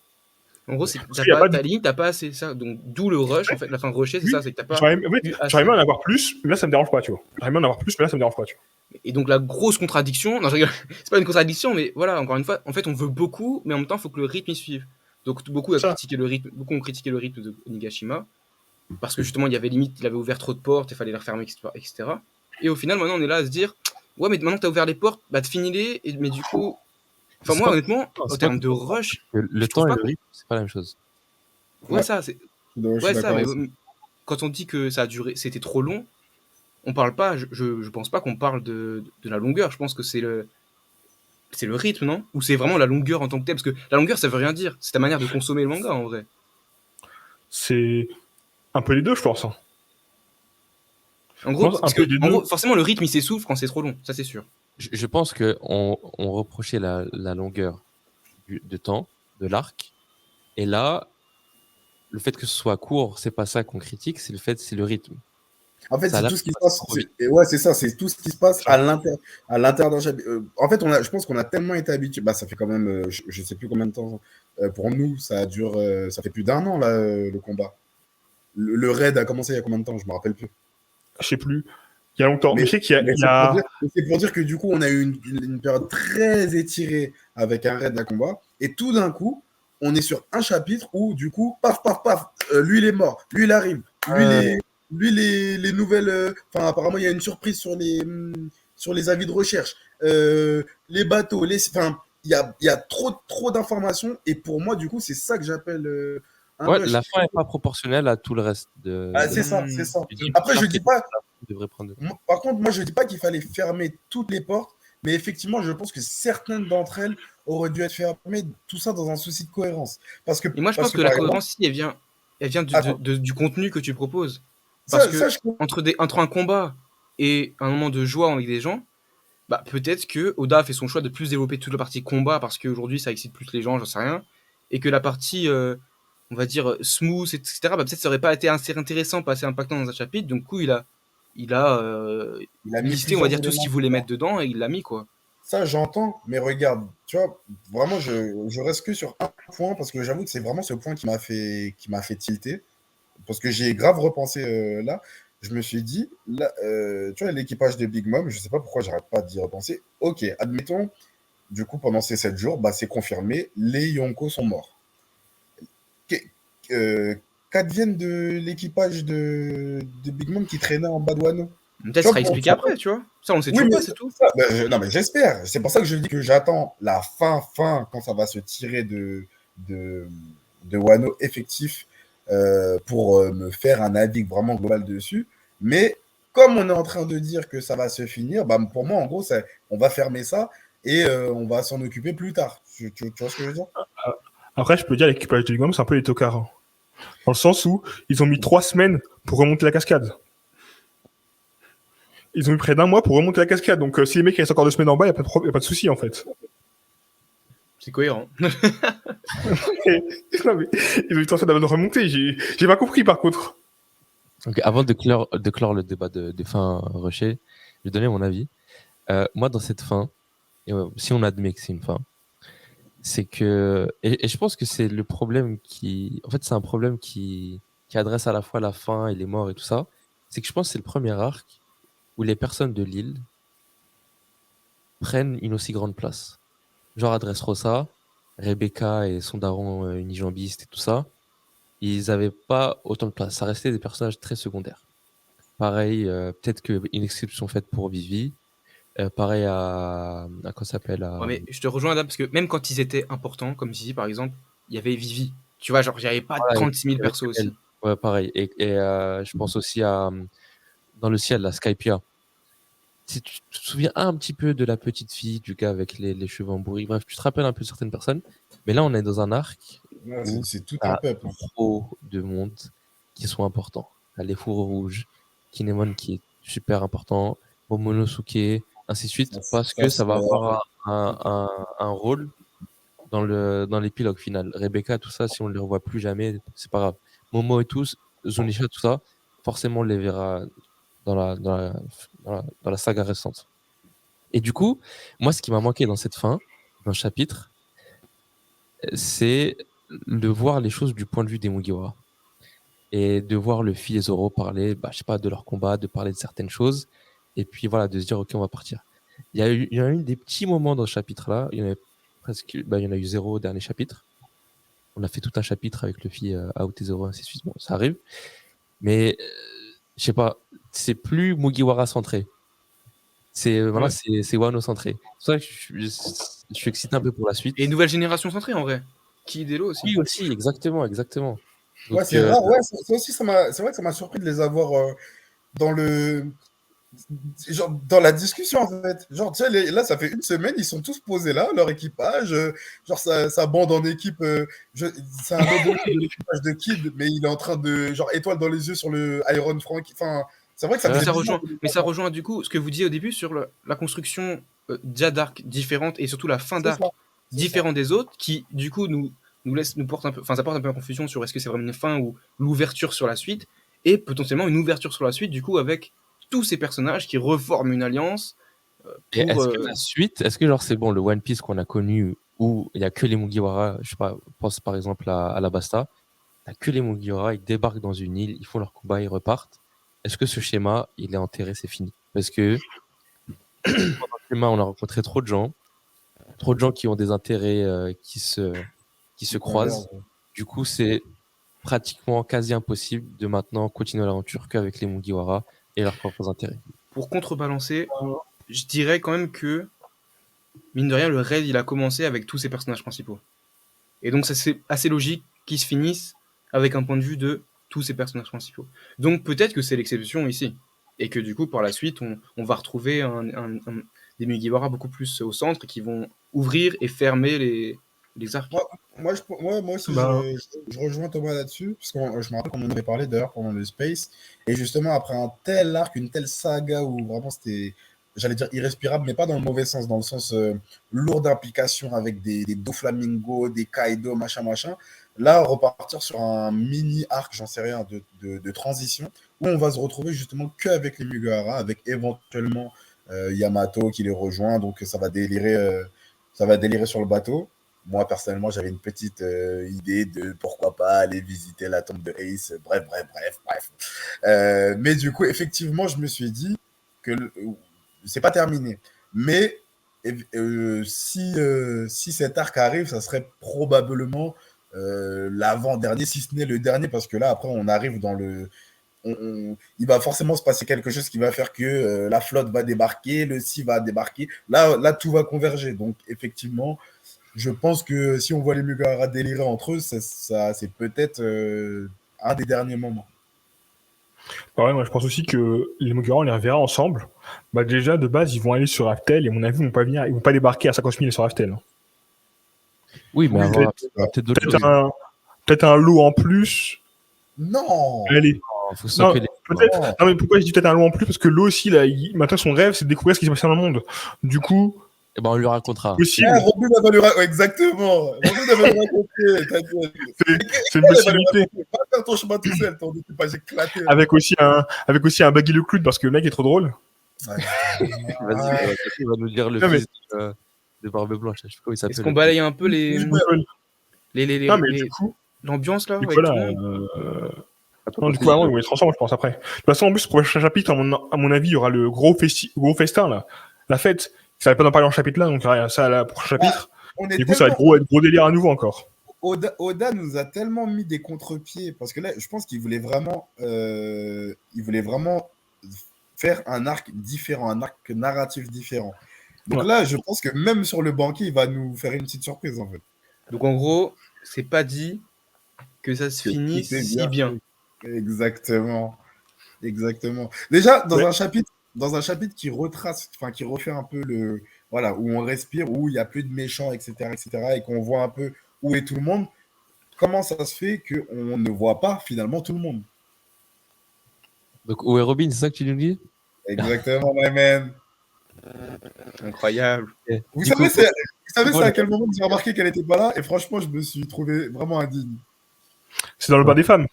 En gros, Parce qu'il y a pas de... t'as pas assez ça. Donc, d'où le rush, en fait, la fin de rusher, c'est Oui, ça, c'est que t'as pas j'aurais eu assez. aimé en avoir plus, mais là, ça me dérange pas, tu vois. J'aurais aimé en avoir plus, mais là, ça me dérange pas, tu vois. Et donc, la grosse contradiction, non, je rigole, c'est pas une contradiction, mais voilà, encore une fois, en fait, on veut beaucoup, mais en même temps, il faut que le rythme y suive. Donc, beaucoup Ça. ont critiqué le rythme de Onigashima, parce que justement, il y avait limite, il avait ouvert trop de portes, il fallait les refermer, etc. Et au final, maintenant, on est là à se dire, ouais, mais maintenant que t'as ouvert les portes, bah, finis-les, mais du coup, enfin, moi, honnêtement, en termes de rush, Le je trouve temps et pas le rythme, c'est pas la même chose. Ouais, Ouais. ça, c'est. Je suis Ouais, ça, d'accord mais aussi. quand on dit que ça a duré, c'était trop long, on parle pas, je pense pas qu'on parle de la longueur, je pense que c'est le rythme, non? Ou c'est vraiment la longueur en tant que telle? Parce que la longueur, ça veut rien dire, c'est ta manière de consommer le manga en vrai. C'est un peu les deux, je pense. Hein. En gros, Un parce peu que, des en deux. gros, forcément, le rythme il s'essouffle quand c'est trop long, ça c'est sûr. Je pense que on reprochait la longueur de temps de l'arc, et là, le fait que ce soit court, c'est pas ça qu'on critique, c'est le rythme. En fait, Ça a c'est l'air tout ce qui se de passer passe. trop vite. Ouais, c'est ça, c'est tout ce qui se passe Ça. à l'intérieur d'un chapitre. En fait, je pense qu'on a tellement été habitués. Bah, ça fait quand même, je sais plus combien de temps. Pour nous, ça fait plus d'1 an, là, le combat. Le raid a commencé il y a combien de temps? Je me rappelle plus. Je sais plus. Il y a longtemps. Mais Mais, je sais qu'il y a... mais il y a... c'est pour dire que du coup, on a eu une période très étirée avec un raid à combat. Et tout d'un coup, on est sur un chapitre où, du coup, paf, paf, paf, lui, il est mort, lui, il arrive, les nouvelles. Enfin, apparemment, il y a une surprise sur les avis de recherche, les bateaux, enfin, il y a trop d'informations. Et pour moi, du coup, c'est ça que j'appelle un Ouais, rush. la fin n'est pas proportionnelle à tout le reste de. Ah, c'est ça, c'est ça. Tu dis, Après, je dis pas. devrait prendre. Par contre, moi, je dis pas qu'il fallait fermer toutes les portes, mais effectivement, je pense que certaines d'entre elles auraient dû être fermées, tout ça dans un souci de cohérence. Parce que, Et moi, je pense que la par exemple, cohérence, ici, elle vient attends, du contenu que tu proposes. Parce que je comprends. entre un combat et un moment de joie avec des gens, bah, peut-être que Oda a fait son choix de plus développer toute la partie combat parce qu'aujourd'hui ça excite plus les gens, j'en sais rien. Et que la partie, on va dire, smooth, etc., bah, peut-être ça aurait pas été assez intéressant, pas assez impactant dans un chapitre. Donc, du coup, il a Il a mis listé, on va plusieurs dire, tout ce éléments. qu'il voulait mettre dedans et il l'a mis, quoi. Ça, j'entends, mais regarde, tu vois, vraiment, je reste que sur un point, parce que j'avoue que c'est vraiment ce point qui m'a fait tilter, parce que j'ai grave repensé là. Je me suis dit, là, tu vois, l'équipage de Big Mom, je sais pas pourquoi j'arrête pas d'y repenser. Ok, admettons, du coup, pendant ces 7 jours, bah, c'est confirmé, les Yonko sont morts. Qu'est- euh, Qu'adviennent de l'équipage de Big Mom qui traînait en bas de Wano? Peut-être Tu ça vois, sera expliqué après, tu vois. Ça, on le sait oui, toujours mais pas, c'est tout. non, mais j'espère. C'est pour ça que je dis que j'attends la fin, quand ça va se tirer de, de Wano effectif pour me faire un avis vraiment global dessus. Mais comme on est en train de dire que ça va se finir, bah, pour moi, en gros, on va fermer ça et on va s'en occuper plus tard. Tu vois ce que je veux dire? Après, je peux dire l'équipage de Big Mom, c'est un peu les tocards. Hein. Dans le sens où ils ont mis 3 semaines pour remonter la cascade. Ils ont mis près d'un mois pour remonter la cascade. Donc, si les mecs restent encore 2 semaines en bas, il n'y a pas de souci, en fait. C'est cohérent. Non, mais ils ont eu 3 semaines avant de remonter. J'ai pas compris, par contre. Donc, avant de clore le débat de fin rushée, je vais donner mon avis. Moi, dans cette fin, si on admet que c'est une fin, c'est que. Et je pense que c'est le problème qui. En fait, c'est un problème qui adresse à la fois la fin et les morts et tout ça. C'est que je pense que c'est le premier arc où les personnes de l'île prennent une aussi grande place. Genre Dressrosa, Rebecca et son daron unijambiste et tout ça, ils n'avaient pas autant de place. Ça restait des personnages très secondaires. Pareil, peut-être qu'une exception faite pour Vivi. Pareil à quoi ça s'appelle Ouais, mais je te rejoins, Adam, parce que même quand ils étaient importants, comme Zizi par exemple, il y avait Vivi. Tu vois, genre, il n'y avait pas Voilà, 36 000 avec persos elle. aussi. Ouais, pareil. Et je pense aussi à dans le ciel, la Skypia. Si tu te souviens un petit peu de la petite fille, du gars avec les cheveux en bourrique, bref, tu te rappelles un peu certaines personnes. Mais là, on est dans un arc Ouais, où c'est tout un t'as peuple. trop de monde qui sont importants. T'as les fourreaux rouges, Kinemon qui est super important, Momonosuke, ainsi de suite, parce que ça va avoir un rôle dans l'épilogue final. Rebecca, tout ça, si on ne les revoit plus jamais, c'est pas grave. Momo et tous, Zunisha, tout ça, forcément on les verra dans la saga récente. Et du coup, moi, ce qui m'a manqué dans cette fin, dans le chapitre, c'est de voir les choses du point de vue des Mugiwara. Et de voir Luffy et Zoro parler, bah, je sais pas, de leur combat, de parler de certaines choses. Et puis voilà, de se dire, OK, on va partir. Il y a eu des petits moments dans ce chapitre-là. Il y en a presque, bah, il y en a eu 0 au dernier chapitre. On a fait tout un chapitre avec Luffy, Out et Zoro, ainsi de suite. Bon, ça arrive. Mais, je sais pas, c'est plus Mugiwara centré. Voilà, Ouais. c'est Wano centré. C'est pour ça que je suis excité un peu pour la suite. Et nouvelle génération centrée, en vrai. Qui Delo aussi. Oui, aussi, exactement, exactement. Ouais, Donc, c'est rare. Ouais, ça aussi, c'est vrai que ça m'a surpris de les avoir dans le. Genre, dans la discussion, en fait. Genre, tu sais, là, ça fait une semaine, ils sont tous posés là, leur équipage. Genre, ça bande en équipe. C'est un logo de l'équipage de Kid, mais il est en train de. Genre, étoile dans les yeux sur le Iron Frank. Enfin, c'est vrai que ça Mais faisait bizarre. ça rejoint du coup ce que vous disiez au début sur la construction déjà d'arc différente et surtout la fin C'est ça. d'arc C'est ça. différent des autres qui du coup nous porte un peu, enfin ça porte un peu en confusion sur est-ce que c'est vraiment une fin ou l'ouverture sur la suite et potentiellement une ouverture sur la suite du coup avec tous ces personnages qui reforment une alliance et pour est-ce que la suite, est-ce que genre c'est bon, le One Piece qu'on a connu où il y a que les Mugiwara, je sais pas, pense par exemple à Alabasta, il y a que les Mugiwara, ils débarquent dans une île, ils font leur combat, ils repartent. Est-ce que ce schéma, il est enterré, c'est fini? Parce que pendant le schéma, on a rencontré trop de gens qui ont des intérêts qui se croisent. Du coup, c'est pratiquement quasi impossible de maintenant continuer l'aventure qu'avec les Mugiwara et leurs propres intérêts. Pour contrebalancer, je dirais quand même que, mine de rien, le raid, il a commencé avec tous ses personnages principaux. Et donc, ça, c'est assez logique qu'ils se finissent avec un point de vue de tous ces personnages principaux. Donc, peut-être que c'est l'exception ici. Et que du coup, par la suite, on va retrouver des Mugiwara beaucoup plus au centre qui vont ouvrir et fermer les arcs. Moi aussi, je rejoins Thomas là-dessus, parce que je me rappelle qu'on en avait parlé d'ailleurs pendant le Space, et justement, après un tel arc, une telle saga où vraiment c'était, j'allais dire irrespirable, mais pas dans le mauvais sens, dans le sens lourd d'implications avec des Doflamingo, des Kaido, machin. Là, repartir sur un mini arc, j'en sais rien, de transition, où on va se retrouver justement qu'avec les Mugiwara, avec éventuellement Yamato qui les rejoint, donc ça va délirer sur le bateau. Moi, personnellement, j'avais une petite idée de pourquoi pas aller visiter la tombe de Ace. Bref. Mais du coup, effectivement, je me suis dit que c'est pas terminé. Mais si cet arc arrive, ça serait probablement l'avant-dernier, si ce n'est le dernier, parce que là, après, on arrive dans le... il va forcément se passer quelque chose qui va faire que la flotte va débarquer, le Sea va débarquer. Là, tout va converger. Donc, effectivement... Je pense que si on voit les Mugiwara délirer entre eux, c'est peut-être un des derniers moments. Ouais, moi je pense aussi que les Mugiwara, on les reverra ensemble. Bah, déjà, de base, ils vont aller sur Raftel, et à mon avis, ils vont pas débarquer à 50 000 sur Raftel. Oui, mais peut-être un lot en plus. Non. Allez. Faut stopper peut-être. Non, mais pourquoi je dis peut-être un lot en plus? Parce que l'eau aussi, là, maintenant, son rêve, c'est de découvrir ce qui se passe dans le monde. Du coup... Eh ben, on lui racontera. Robin va lui raconter. Exactement. Robin va lui raconter. C'est une possibilité. Va faire ton chemin tout seul, ton équipage éclaté. Avec aussi un Baggy le Clown, parce que le mec est trop drôle. Vas-y, il va nous dire le fils de Barbe Blanche. Je sais pas comment il s'appelle. Est-ce qu'on balaye un peu l'ambiance là avec voilà, tout du coup, vraiment, ils vont être ensemble, je pense, après. De toute façon, en plus, pour le prochain chapitre, à mon avis, il y aura le gros festin, là. La fête. Ça va pas d'en parler en chapitre là, donc il y aura ça là, pour le chapitre. Du coup, ça va être gros délire à nouveau encore. Oda nous a tellement mis des contre-pieds, parce que là, je pense qu'il voulait vraiment faire un arc différent, un arc narratif différent. Donc là, je pense que même sur le banquier, il va nous faire une petite surprise, en fait. Donc en gros, c'est pas dit que ça se finisse si bien. Exactement. Déjà, dans un chapitre qui retrace, enfin qui refait un peu où on respire, où il n'y a plus de méchants, etc., et qu'on voit un peu où est tout le monde, comment ça se fait qu'on ne voit pas finalement tout le monde? Donc, où est Robin, c'est ça que tu nous dis? Exactement, my man. Incroyable. Vous savez, c'est à quel moment j'ai remarqué qu'elle n'était pas là? Et franchement, je me suis trouvé vraiment indigne. C'est dans le bas des femmes.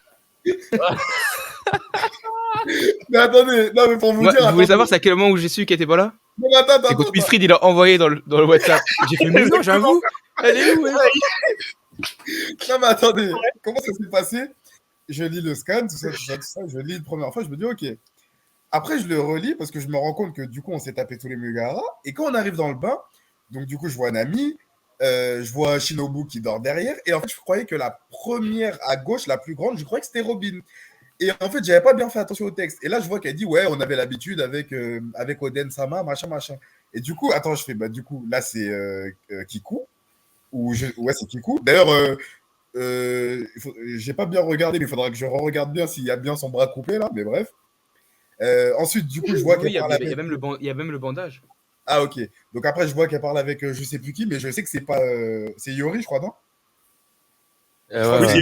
Mais attendez, non, mais pour vous dire. Vous voulez savoir c'est à quel moment où j'ai su qu'elle était pas là? Non, mais attends. C'est quand Wilfried il a envoyé dans le WhatsApp. J'ai fait, mais non, j'avoue. Elle est où, elle? Non, mais attendez, comment ça s'est passé? Je lis le scan, tout ça, je lis une première fois, je me dis, ok. Après, je le relis parce que je me rends compte que du coup, on s'est tapé tous les Mugiwara. Et quand on arrive dans le bain, donc du coup, je vois Nami, je vois Shinobu qui dort derrière. Et en fait, je croyais que la première à gauche, la plus grande, je croyais que c'était Robin. Et en fait, j'avais pas bien fait attention au texte. Et là, je vois qu'elle dit, ouais, on avait l'habitude avec Oden-sama, machin. Et du coup, attends, je fais, bah du coup, là, c'est Kiku. Ouais, c'est Kiku. D'ailleurs, j'ai pas bien regardé, mais il faudra que je re-regarde bien s'il y a bien son bras coupé, là. Mais bref. Ensuite, du coup, je vois qu'elle parle avec... Il y a même le bandage. Ah, ok. Donc après, je vois qu'elle parle avec je sais plus qui, mais je sais que c'est pas... c'est Yori, je crois, non? Oui, c'est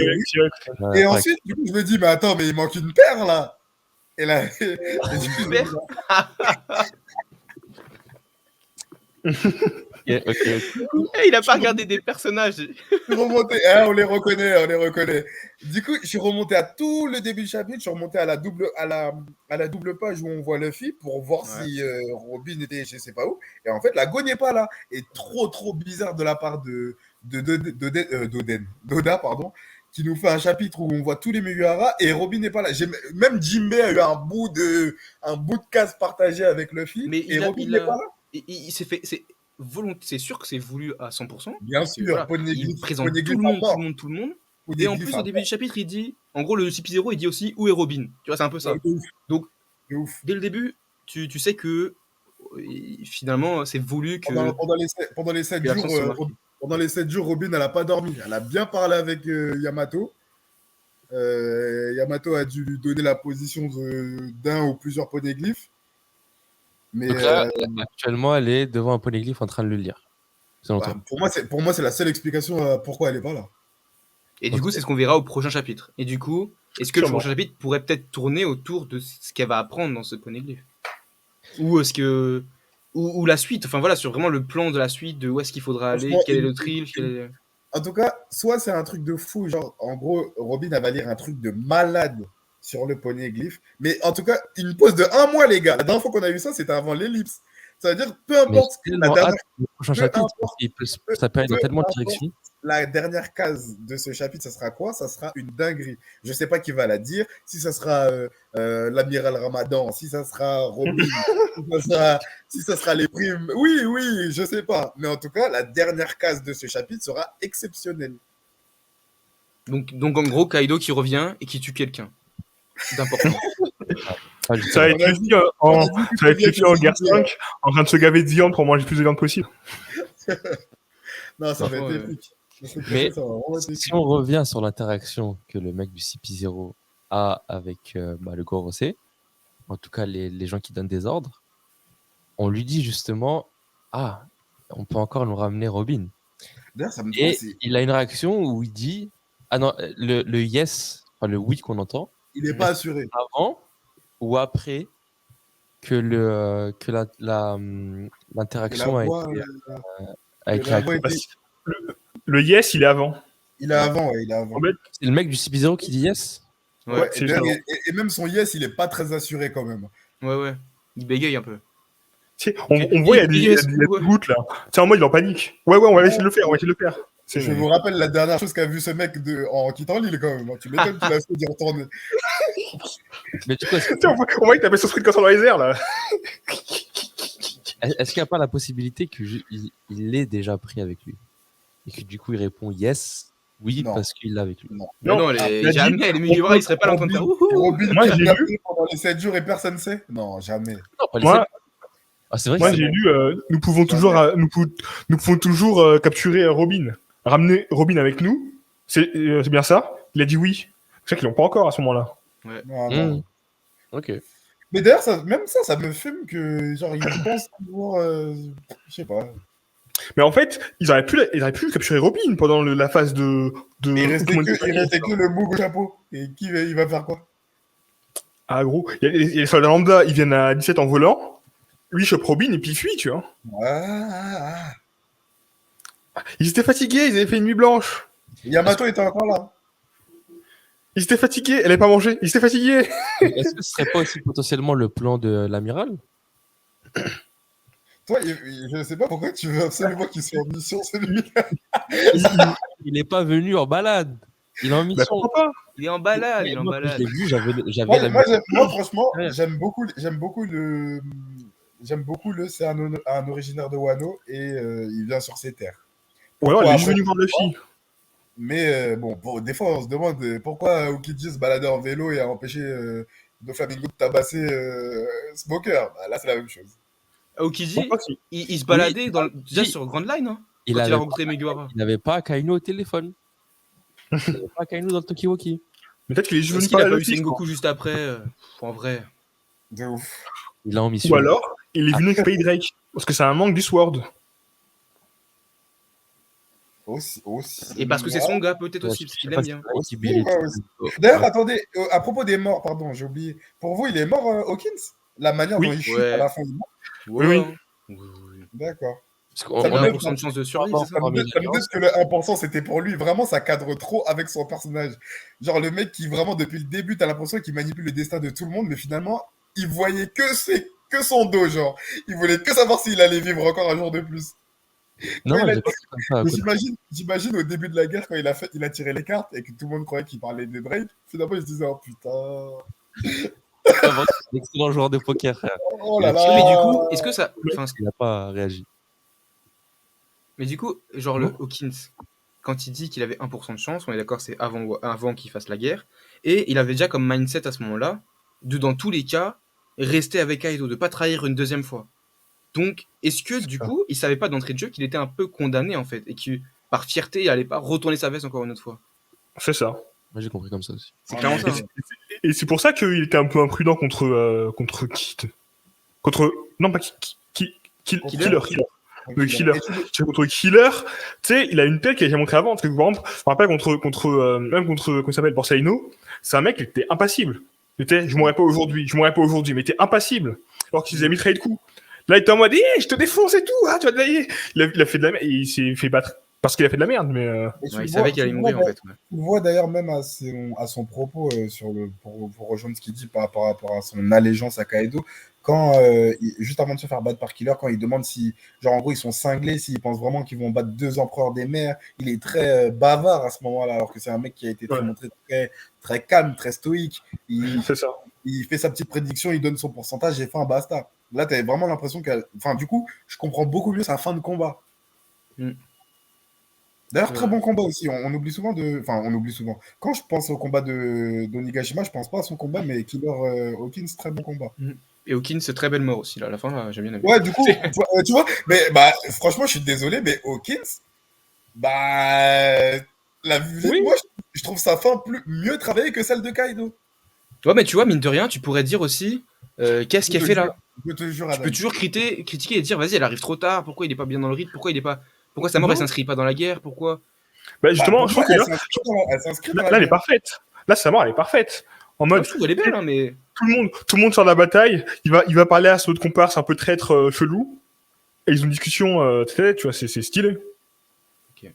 vrai. Et ensuite, du coup, je me dis, mais attends, mais il manque une paire, là. Et là... Une paire. Okay. Il a pas regardé des personnages. Je suis remonté, on les reconnaît. Du coup, je suis remonté à tout le début du chapitre, je suis remonté à la double page où on voit Luffy pour voir si Robin était je sais pas où. Et en fait, la Go n'est pas là. Et trop bizarre de la part d'Oda, pardon, qui nous fait un chapitre où on voit tous les Mugiwara et Robin n'est pas là. Même Jinbei a eu un bout de case partagé avec Luffy, et Robin n'est pas là. Il s'est fait... c'est sûr que c'est voulu à 100%. Bien Parce que, sûr, voilà, il Poneglyph présente tout Poneglyph le à monde, tout mort. le monde, tout le monde. Et en Poneglyph plus, à au début mort. du chapitre, il dit, en gros, le CP0, il dit aussi où est Robin. Tu vois, c'est un peu ça. Ouais, de ouf, Donc, de ouf. dès le début, tu sais que finalement, c'est voulu que Pendant les 7 que jours, l'absence soit marquée. pendant les 7 jours, Robin, elle n'a pas dormi. Elle a bien parlé avec Yamato. Yamato a dû lui donner la position d'un ou plusieurs poneglyphes. Mais Donc là, actuellement, elle est devant un poneglyphe en train de le lire. Selon toi. pour moi, c'est la seule explication à pourquoi elle n'est pas là. Et du Ok. coup, c'est ce qu'on verra au prochain chapitre. Et du coup, est-ce que le Sûrement. prochain chapitre pourrait peut-être tourner autour de ce qu'elle va apprendre dans ce poneglyphe? Ou est-ce que. Ou la suite, enfin voilà, sur vraiment le plan de la suite, de où est-ce qu'il faudra aller, Franchement, quel est le thrill, quel est... En tout cas, soit c'est un truc de fou, genre, en gros, Robin, elle va lire un truc de malade sur le poneglyphe. Mais en tout cas, une pause de 1 mois, les gars. La dernière fois qu'on a vu ça, c'était avant l'ellipse. Ça veut dire, peu Mais importe j'ai la tellement dernière, hâte le prochain peu chapitre. importe- Ça peut aller dans peu tellement de importe directions. la dernière case de ce chapitre, ça sera quoi? Ça sera une dinguerie. Je sais pas qui va la dire. Si ça sera l'amiral Ramadan, si ça sera Robin, si ça sera les primes. Oui, oui, je sais pas. Mais en tout cas, la dernière case de ce chapitre sera exceptionnelle. Donc en gros, Kaido qui revient et qui tue quelqu'un d'important. Ah, je sais Ça va pas. être lui ça va être lui en guerre 5, en train de se gaver de viande pour manger le plus de viande possible. Non, ça va être Ouais. épique. Mais Ça va vraiment être épique. Si on revient sur l'interaction que le mec du CP0 a avec le Gorosei, en tout cas les gens qui donnent des ordres, on lui dit justement ah, on peut encore nous ramener Robin. D'ailleurs, ça me Et fait. il a une réaction où il dit ah non, le yes, enfin le oui qu'on entend Il n'est pas assuré. avant ou après que l'interaction a voix, été que été la voix actée. était- Le yes, il est avant. Il est avant, ouais, il est avant. En fait, C'est le mec du CP0 qui dit yes. Ouais, Ouais, c'est et, juste d'ailleurs, et même son yes, il est pas très assuré quand même. ouais. Il bégaye un peu. tu sais, on voit, il y a des gouttes là. Tu sais, en mode, il est en panique. Ouais, on va essayer de le faire, Je vous rappelle la dernière chose qu'a vu ce mec en quittant l'île quand même. Tu m'étonnes qu'il a fait d'y retourner. Mais du coup, Tu sais, on voit qu'il tapait son truc comme ça dans les airs là. est-ce qu'il n'y a pas la possibilité qu'il l'ait déjà pris avec lui et que du coup il répond yes, oui, Non. parce qu'il l'a avec lui. Non. Mais non, il a dit, jamais les Mugiwara, ils seraient pas là en train de faire wouhou. Robin Moi, j'ai kidnappé pendant les 7 jours et personne ne sait. Non, jamais. Non, pas les Moi, sept. Ah, c'est vrai que Moi, c'est j'ai bon. lu, nous pouvons toujours capturer Robin, ramener Robin avec nous. C'est bien ça. Il a dit oui. C'est vrai qu'ils l'ont pas encore à ce moment-là. Non, non. Mmh. Ok. Mais d'ailleurs, même ça me fume que genre il pense toujours. Je sais pas. Mais en fait, ils auraient pu capturer Robin pendant la phase de. Mais il restait que le Moog au chapeau. Et il va faire quoi? Ah gros, il y a les soldats lambda, ils viennent à 17 en volant. Lui, il chope Robin et puis il fuit, tu vois. Ils étaient fatigués, ils avaient fait une nuit blanche. Yamato était encore là. Ils étaient fatigués, elle n'avait pas mangé. Ils étaient fatigués. Est-ce que ce serait pas aussi potentiellement le plan de l'amiral? Toi, je ne sais pas pourquoi tu veux absolument qu'il soit en mission, celui-là. Il n'est pas venu en balade. Il est en Bah, mission. pourquoi pas? Il est en balade, il est en Moi, quand balade. je l'ai vu, j'avais Moi, franchement, Ouais. j'aime beaucoup le. C'est un originaire de Wano et il vient sur ses terres. Ou alors, il est juste Pourquoi venu voir le fille. Mais bon, des fois, on se demande pourquoi Ukiji se baladait en vélo et a empêché Doflamingo de tabasser Smoker. Bah, là, c'est la même chose. Aokiji, Pourquoi si il se baladait déjà oui. sur Grand Line, hein, Il quand il avait a rencontré Mugiwara. Il n'avait pas Akainu au téléphone. Il n'avait pas Akainu dans le Tokiwoki. Mais peut-être qu'il est juste Est-ce venu qu'il a parler à pas le eu fils. Sengoku juste après en vrai. De ouf. Il est en mission. Ou alors, il est venu récupérer Drake. Parce que c'est un manque du Sword. Aussi. Et parce que c'est son gars, peut-être Ouais, aussi, je parce sais qu'il pas aime si bien. c'est possibilité. Ouais, aussi. D'ailleurs, attendez, à propos des morts, pardon, j'ai oublié. Pour vous, il est mort, Hawkins? La manière Oui. dont il chute Ouais. à la fin du mort? Oui. hein. D'accord. Parce qu'on Ça Il me a on a donne 1% de chance de survie, c'est ça? Ça me dit que le 1% c'était pour lui. Vraiment, ça cadre trop avec son personnage. Genre, le mec qui, vraiment, depuis le début, t'as l'impression qu'il manipule le destin de tout le monde, mais finalement, il voyait que son dos, genre. Il voulait que savoir s'il allait vivre encore un jour de plus. Non, il a- j'ai pas fait comme ça. Mais j'imagine au début de la guerre, quand il a tiré les cartes et que tout le monde croyait qu'il parlait de Drake, finalement, il se disait, oh putain. Vraiment, c'est un excellent joueur de poker, frère. Oh là Il là. Mais du coup, est-ce que ça. Enfin, Il n'a pas réagi. Mais du coup, genre le Hawkins, quand il dit qu'il avait 1% de chance, on est d'accord, c'est avant qu'il fasse la guerre. Et il avait déjà comme mindset à ce moment-là, de dans tous les cas, rester avec Kaido, de pas trahir une deuxième fois. Donc, est-ce que du coup, il savait pas d'entrée de jeu qu'il était un peu condamné en fait, et que par fierté, il allait pas retourner sa veste encore une autre fois? C'est ça. Moi, j'ai compris comme ça aussi. C'est clairement ça. hein. Et c'est pour ça qu'il était un peu imprudent contre Kid. Contre. Non, pas Killer. Le Killer. Contre Killer, tu sais, il a une tête qu'il a jamais montré avant. Parce que, par exemple, je me rappelle même contre, comment il s'appelle, Borsalino, c'est un mec qui était impassible. Il était, je mourrais pas aujourd'hui, mais il était impassible. Alors qu'il faisait 1000 traits de coups. Là, il était en mode, je te défonce et tout, hein, tu vas te lailler. Il a fait de la merde, il s'est fait battre parce qu'il a fait de la merde, mais. Il savait qu'il allait mourir en fait. Ouais. Tu le vois d'ailleurs même à son propos pour rejoindre ce qu'il dit par rapport à son allégeance à Kaido. Quand, juste avant de se faire battre par Killer, quand il demande si, genre en gros, ils sont cinglés, s'ils pensent vraiment qu'ils vont battre 2 empereurs des mers, il est très bavard à ce moment-là, alors que c'est un mec qui a été montré très, très calme, très stoïque. C'est ça. Il fait sa petite prédiction, il donne son pourcentage et fin, basta. Là, tu as vraiment l'impression que. Enfin, du coup, je comprends beaucoup mieux sa fin de combat. D'ailleurs, très bon combat aussi. On oublie souvent de. Enfin, on oublie souvent. Quand je pense au combat d'Onigashima, je pense pas à son combat, mais Killer Hawkins, très bon combat. Et Hawkins, c'est très belle mort aussi. Là, à la fin, là, j'ai bien aimé. Ouais, du coup, tu vois, mais franchement, je suis désolé, mais Hawkins, Oui. moi, je trouve sa fin mieux travaillée que celle de Kaido. Ouais, mais tu vois, mine de rien, tu pourrais dire aussi, qu'est-ce qu'elle fait là? Je te jure, Tu peux toujours critiquer et dire, vas-y, elle arrive trop tard, pourquoi il est pas bien dans le rythme, pourquoi sa mort elle s'inscrit pas dans la guerre, pourquoi? Bah justement, je trouve que elle s'inscrit dans la là, elle est guerre. parfaite. Là, sa mort, elle est parfaite. En mode, je trouve elle est belle, hein, mais tout le monde sort de la bataille. Il va parler à son autre comparse un peu traître chelou. Et ils ont une discussion, tu vois, c'est stylé. Tu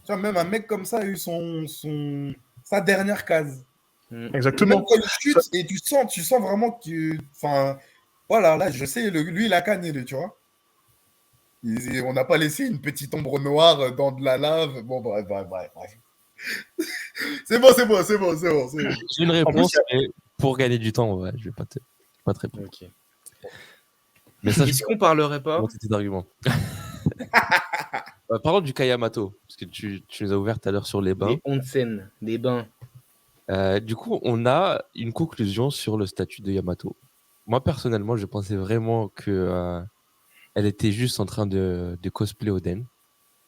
vois, même un mec comme ça a eu sa dernière case. Exactement. Même quand il chute, et tu sens vraiment que. Enfin, voilà, là, je sais, lui, il a gagné, tu vois. On n'a pas laissé une petite ombre noire dans de la lave. Bon, bref. C'est bon. J'ai une réponse, mais pour gagner du temps, ouais, je vais pas te répondre. Ok. Mais ça, est-ce qu'on parlerait pas d'argument. Parlons du Kayamato, parce que tu nous as ouvert tout à l'heure sur les bains. Des onsen, des bains. Du coup, on a une conclusion sur le statut de Yamato. Moi, personnellement, je pensais vraiment que elle était juste en train de cosplay Oden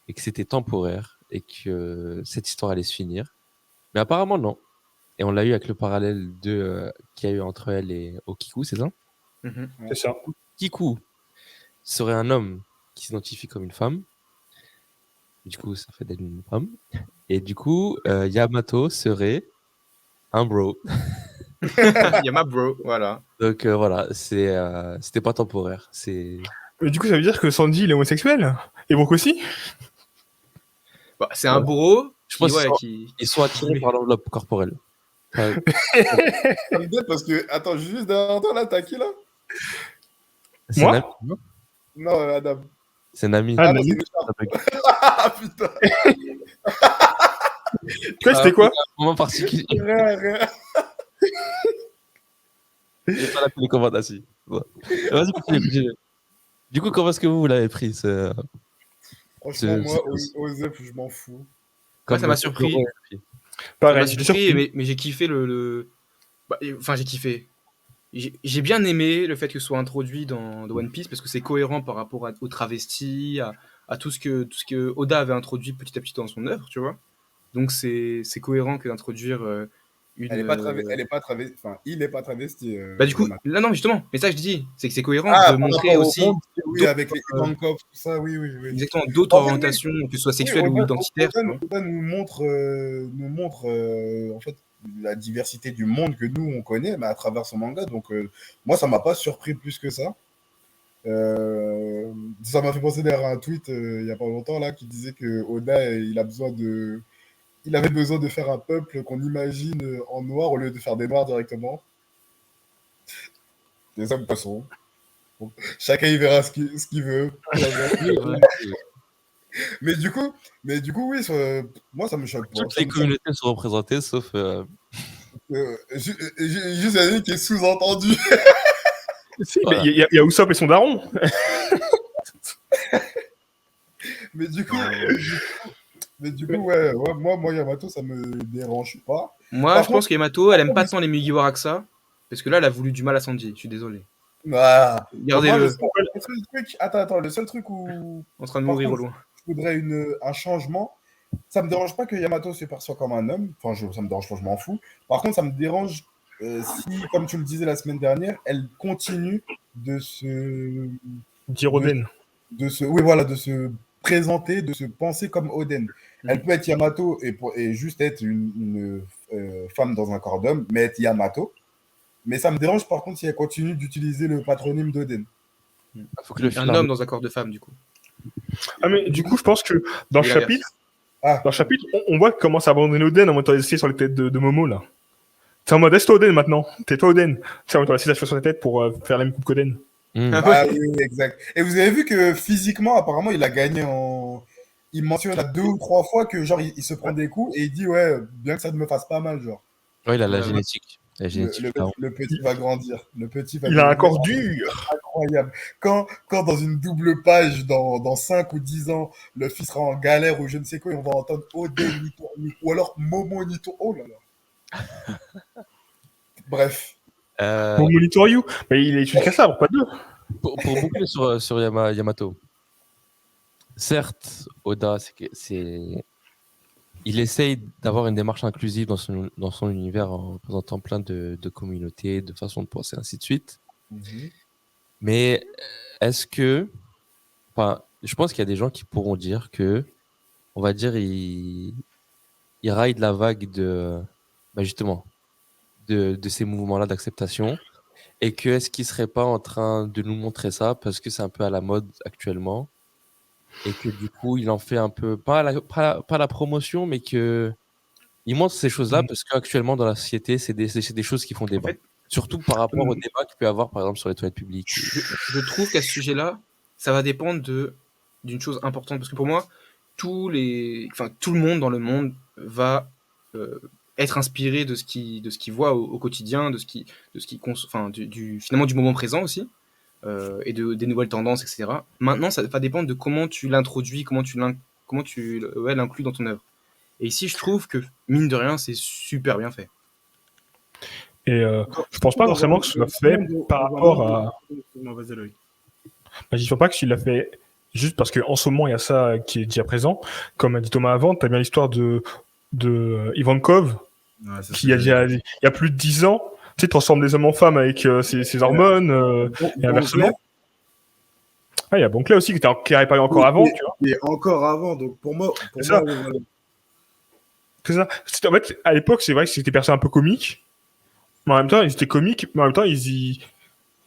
et que c'était temporaire et que cette histoire allait se finir. Mais apparemment, non. Et on l'a eu avec le parallèle qu'il y a eu entre elle et Okiku, c'est ça? C'est ça. Kiku serait un homme qui s'identifie comme une femme. Du coup, ça fait d'elle une femme. Et du coup, Yamato serait un bro. Yama bro, voilà. Donc voilà, c'était pas temporaire. Mais du coup, ça veut dire que Sandy, il est homosexuel? Et Brook aussi? Bah, c'est un bro. Je pense qu'ils sont attirés par l'enveloppe corporelle. Ça me dérange parce que. Attends, juste derrière toi, là, t'as qui là? Moi? Non, Adam. C'est Nami. Ah, Nami. Ah, putain. Quoi, c'était quoi? Un moment particulier. Rien. J'ai pas la télécommande, si. Ouais. Vas-y, continue. Du coup, comment est-ce que vous l'avez pris Franchement, moi, Osef, je m'en fous. Moi, ça m'a surpris. Pareil, j'étais surpris, mais j'ai kiffé Enfin, j'ai kiffé. J'ai bien aimé le fait que ce soit introduit dans One Piece parce que c'est cohérent par rapport aux travestis, à tout ce que Oda avait introduit petit à petit dans son œuvre, tu vois. Donc c'est cohérent que d'introduire une. Elle est pas travestie. Enfin, il est pas travesti. Bah du coup, là non, justement. Mais ça je dis, c'est que c'est cohérent de montrer aussi. Oui, avec les Ivankov, tout ça, oui. Exactement, d'autres orientations, que ce soit sexuelles ou identitaires. Oda nous montre en fait la diversité du monde que nous on connaît, mais à travers son manga. Donc moi, ça m'a pas surpris plus que ça. Ça m'a fait penser d'ailleurs à un tweet il y a pas longtemps là qui disait que Oda il avait besoin de faire un peuple qu'on imagine en noir au lieu de faire des noirs directement. Des hommes passeront. Bon, chacun y verra ce qu'il veut. Mais du coup, oui, moi ça me choque pas. Toutes les communautés sont représentées, sauf. Juste un qui est sous-entendu. Si, voilà. Il y a Usopp et son daron. Mais du coup, ouais, moi, Yamato, ça me dérange pas. Moi, Par je pense contre, que Yamato, elle aime pas tant les Mugiwara que ça. Parce que là, elle a voulu du mal à Sanji. Je suis désolé. bah, moi, Gardez-le. le seul truc, attends, le seul truc où, En train de par mourir au contre, loin. je voudrais un changement, ça me dérange pas que Yamato se perçoit comme un homme. Enfin, ça me dérange pas, je m'en fous. Par contre, ça me dérange si, comme tu le disais la semaine dernière, elle continue de se, Dire de, Oden. oui, voilà, de se présenter, de se penser comme Oden. Elle peut être Yamato et juste être une femme dans un corps d'homme, mais être Yamato. Mais ça me dérange par contre si elle continue d'utiliser le patronyme d'Oden. Faut que le Un film homme dans un corps de femme, du coup. Ah, mais du coup, je pense que dans le Et l'inverse. chapitre, Ah, on voit qu'il commence à abandonner Oden en mettant les essais sur les têtes de Momo, là. C'est en mode, est-ce toi Oden maintenant? T'es toi Oden. C'est en mettant les essais sur la tête pour faire la même coupe qu'Oden. Hmm. Ah ah ouais. oui, oui, exact. Et vous avez vu que physiquement, apparemment, il a gagné en. Il mentionne à 2 ou 3 fois que genre il se prend des coups et il dit ouais, bien que ça ne me fasse pas mal, genre. Ouais, il a la Ouais, ouais. génétique. La génétique. là. Le petit va grandir. Le petit va Il a un devenir corps dur. incroyable. Quand dans une double page, dans 5 ou 10 ans, le fils sera en galère ou je ne sais quoi, et on va entendre Oden Nito, ou alors Momo Nito. Oh là là. Bref. Mon monitor you. Mais il est une cassable, pas deux. Pour boucler sur Yamato. Certes, Oda, il essaye d'avoir une démarche inclusive dans son univers en représentant plein de communautés, de façons de penser, ainsi de suite. Mais est-ce que, enfin, je pense qu'il y a des gens qui pourront dire que, on va dire, il ride la vague justement, de ces mouvements-là d'acceptation, et que est-ce qu'il serait pas en train de nous montrer ça parce que c'est un peu à la mode actuellement, et que du coup, il en fait un peu, pas la promotion, mais que il montre ces choses-là parce qu'actuellement dans la société, c'est des choses qui font En débat. fait, Surtout par rapport au débat qu'il peut y avoir, par exemple, sur les toilettes publiques. je trouve qu'à ce sujet-là, ça va dépendre d'une chose importante. Parce que pour moi, tout le monde dans le monde va euh, être inspiré de ce qu'il voit au quotidien, finalement du moment présent aussi, et des nouvelles tendances, etc. Maintenant, ça va dépendre de comment tu l'introduis, comment tu l'inclus dans ton œuvre. Et ici, je trouve que, mine de rien, c'est super bien fait. Et je pense pas forcément que ce soit fait par rapport à. Non, vas-y, Loïc. Bah, j'y pense pas que s'il l'a fait juste parce qu'en ce moment, il y a ça qui est déjà présent. Comme a dit Thomas avant, t'as bien l'histoire de Ivankov, Ouais, c'est qui il y a plus de 10 ans, tu sais, transforme des hommes en femmes avec ses hormones, et inversement. Ah, il y a Bonclay aussi qui est apparu encore avant, tu vois. Et encore avant, donc pour moi, C'est ça. ouais, voilà. C'est ça. En fait, à l'époque, c'est vrai que c'était des personnes un peu comiques, mais en même temps, ils étaient comiques, mais en même temps, ils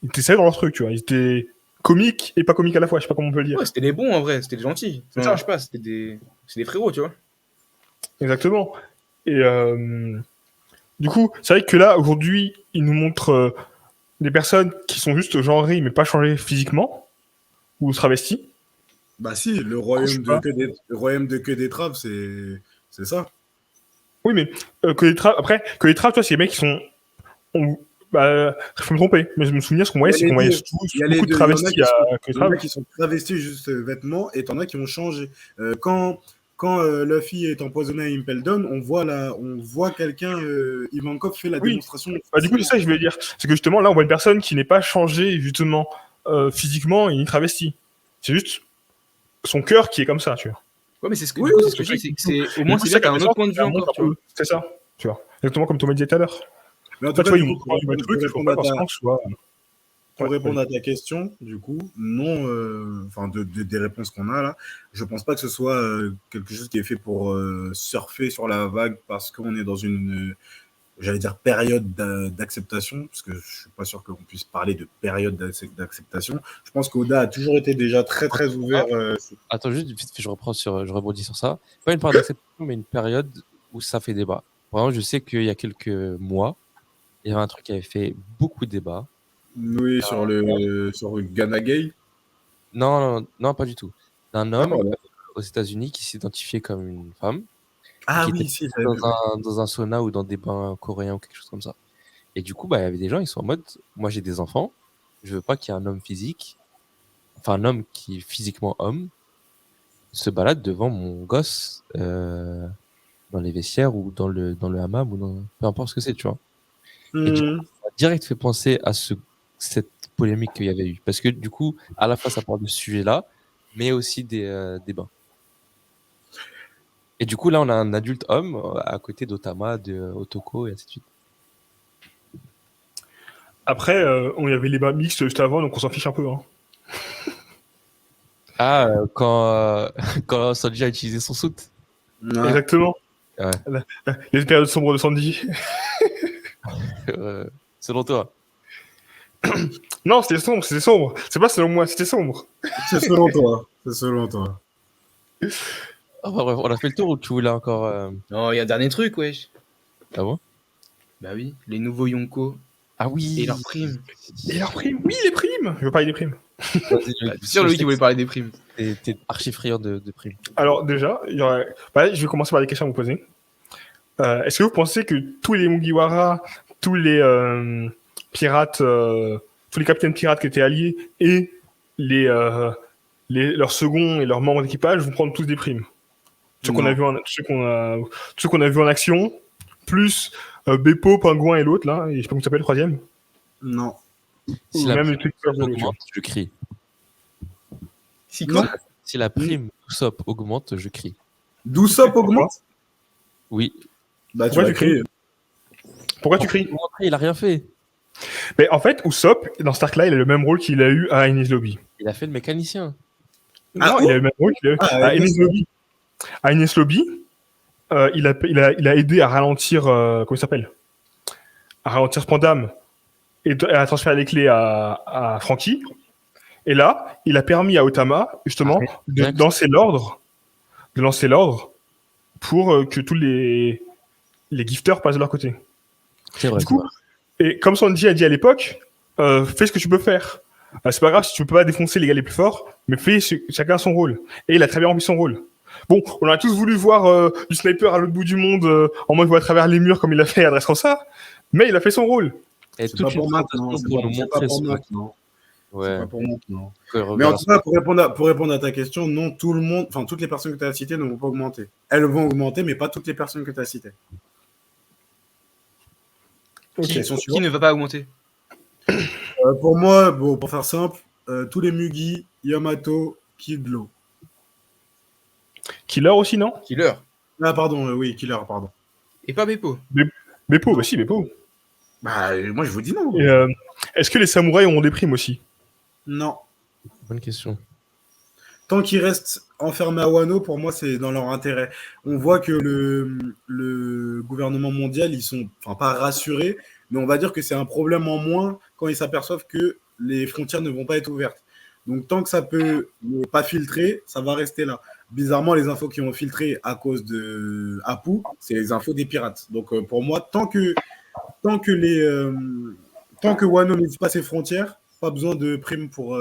étaient sérieux dans leur truc, tu vois. Ils étaient comiques et pas comiques à la fois, je sais pas comment on peut le dire. Ouais, c'était les bons en vrai, c'était les gentils. C'est Enfin, ça. je sais pas, c'est des frérots, tu vois. Exactement. Et du coup, c'est vrai que là, aujourd'hui, ils nous montrent des personnes qui sont juste genrées, mais pas changées physiquement, ou travesties. Bah si, le Je sais royaume pas. le royaume de que des trappes, c'est ça. Oui, mais que les trappes, tu vois, c'est des mecs qui sont. Je peux me tromper, mais je me souviens, ce qu'on voyait, c'est qu'on voyait Il y a les beaucoup de deux, il y en a travestis qui sont, à que les il y en a trappes. qui sont travestis juste vêtements et t'en as qui ont changé. Quand Luffy est empoisonné à Impel Down, on voit quelqu'un, Ivankov fait la Oui. démonstration. Bah, du coup, c'est ça que je voulais dire. C'est que justement, là, on voit une personne qui n'est pas changée, justement, physiquement et ni travestie. C'est juste son cœur qui est comme ça, tu vois. Ouais, mais c'est ce que, Oui, du coup, oui, c'est ce que je dis, au Du moins coup, c'est bien, t'as un intéressant, autre point de vue ça montre encore, un tu vois. peu. C'est ça, tu vois. Exactement comme Thomas disait tout à l'heure. Mais en En tout fait, cas, tu vois, du il coup, montre du truc, il faut pas forcément que ce soit. pour Ouais, répondre à ta question, du coup, non, enfin des réponses qu'on a là, je pense pas que ce soit quelque chose qui est fait pour surfer sur la vague parce qu'on est dans une, j'allais dire période d'acceptation, parce que je suis pas sûr qu'on puisse parler de période d'acceptation. Je pense qu'Oda a toujours été déjà très très ouvert. Attends, juste, vite fait, je rebondis sur ça. Pas une période d'acceptation, mais une période où ça fait débat. Vraiment, je sais qu'il y a quelques mois, il y avait un truc qui avait fait beaucoup de débat. Oui, sur Ghana Gay. Non, pas du tout. D'un homme D'accord. aux États-Unis qui s'identifiait comme une femme, Ah qui oui, était si, j'avais vu. dans un sauna ou dans des bains coréens ou quelque chose comme ça. Et du coup, bah, il y avait des gens, ils sont en mode, moi j'ai des enfants, je veux pas qu'il y ait un homme physique, enfin un homme qui est physiquement homme, se balade devant mon gosse dans les vestiaires ou dans le hammam ou dans peu importe ce que c'est, tu vois. Et du coup, ça m'a direct fait penser à cette polémique qu'il y avait eu. Parce que du coup, à la fois, ça parle de ce sujet-là, mais aussi des bains. Et du coup, là, on a un adulte homme à côté d'Otama, de Otoko et ainsi de suite. Après, on y avait les bains mixtes juste avant, donc on s'en fiche un peu. Hein. Ah, quand Sanji a utilisé son soute. Ouais. Exactement. Ouais. Les périodes sombres de Sandy. Selon toi. Non, c'était sombre. C'est pas selon moi, c'était sombre. C'est selon toi. C'est selon toi. Ah, bah, bref, on a fait le tour ou tu voulais encore. Non, il y a un dernier truc, wesh. Ah bon? Bah oui, les nouveaux Yonko Ah oui. et leurs primes. Et leurs primes. Oui, les primes. Je veux parler des primes. Vas-y, Bah, c'est sûr, lui qui voulait parler des primes. T'es archi friand de primes. Alors déjà, je vais commencer par des questions à vous poser. Est-ce que vous pensez que tous les Mugiwara, tous les pirates, tous les capitaines pirates qui étaient alliés et leurs seconds et leurs membres d'équipage vont prendre tous des primes? Ceux qu'on a vu en action, plus Pingouin et l'autre là, et je sais pas comment s'appelle le troisième. Non. Si Ou la même prime les trucs de l'autre. augmente, je crie. Si quoi? Si la prime Usopp augmente, je crie. D'Usopp augmente? Oui. Bah, tu Pourquoi vas tu cries? crier. Pourquoi tu cries? Après, il a rien fait. Mais en fait, Usopp, dans Stark là, il a le même rôle qu'il a eu à Enies Lobby. Il a fait le mécanicien. Non, il a le même rôle qu'il a eu à Enies Lobby. À Enies Lobby, il a aidé à ralentir, comment il s'appelle? À ralentir Spandam et à transférer les clés à Franky. Et là, il a permis à Otama, justement, de lancer l'ordre pour que tous les gifters passent de leur côté. C'est vrai. Du coup, et comme Sanji a dit à l'époque, fais ce que tu peux faire. C'est pas grave si tu peux pas défoncer les gars les plus forts, mais fais chacun son rôle. Et il a très bien rempli son rôle. Bon, on a tous voulu voir du sniper à l'autre bout du monde en mode à travers les murs comme il l'a fait à Dressrosa, mais il a fait son rôle. Et C'est toute pas pour une maintenant. présentation pour nous C'est pas montrer pour ce maintenant. C'est Ouais. pas pour maintenant. Que Mais en regarde- tout cas, pour répondre à ta question, non, tout le monde, enfin, toutes les personnes que tu as citées ne vont pas augmenter. Elles vont augmenter, mais pas toutes les personnes que tu as citées. Ok. Question Qui suivante. ne va pas augmenter? Pour moi, bon, pour faire simple, tous les Mugi, Yamato, Kidlo. Killer aussi, non? Killer. Ah, pardon, oui, Killer, pardon. Et pas Beppo. Beppo, bah si, Beppo. Bah, moi, je vous dis non. Et, est-ce que les samouraïs ont des primes aussi? Non. Bonne question. Tant qu'ils restent enfermés à Wano, pour moi, c'est dans leur intérêt. On voit que le gouvernement mondial, ils sont, enfin, pas rassurés, mais on va dire que c'est un problème en moins quand ils s'aperçoivent que les frontières ne vont pas être ouvertes. Donc, tant que ça peut ne pas filtrer, ça va rester là. Bizarrement, les infos qui ont filtré à cause de Apu, c'est les infos des pirates. Donc, pour moi, tant que Wano n'ouvre pas ses frontières, pas besoin de primes pour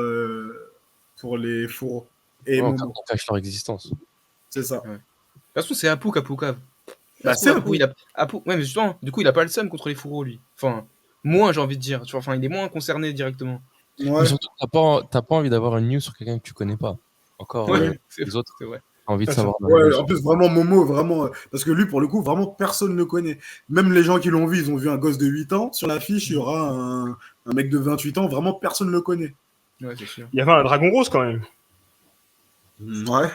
les fourreaux. Et Ouais, Momo. on cache leur existence. C'est ça. De toute façon, c'est Apu qui a Poucave. Bah, c'est Apu. Apu. Ouais, mais justement, du coup, il a pas le seum contre les fourreaux, lui. Enfin, moins, j'ai envie de dire. Tu vois, enfin, il est moins concerné directement. Ouais. Mais surtout, t'as pas envie d'avoir une news sur quelqu'un que tu connais pas. Encore Ouais, les autres, c'est vrai. t'as envie de Ah, savoir. Ouais, en plus, vraiment, Momo, vraiment. Parce que lui, pour le coup, vraiment, personne ne le connaît. Même les gens qui l'ont vu, ils ont vu un gosse de 8 ans. Sur l'affiche, il y aura un mec de 28 ans. Vraiment, personne ne le connaît. Ouais, c'est sûr. Il y avait un dragon rose quand même. Ouais.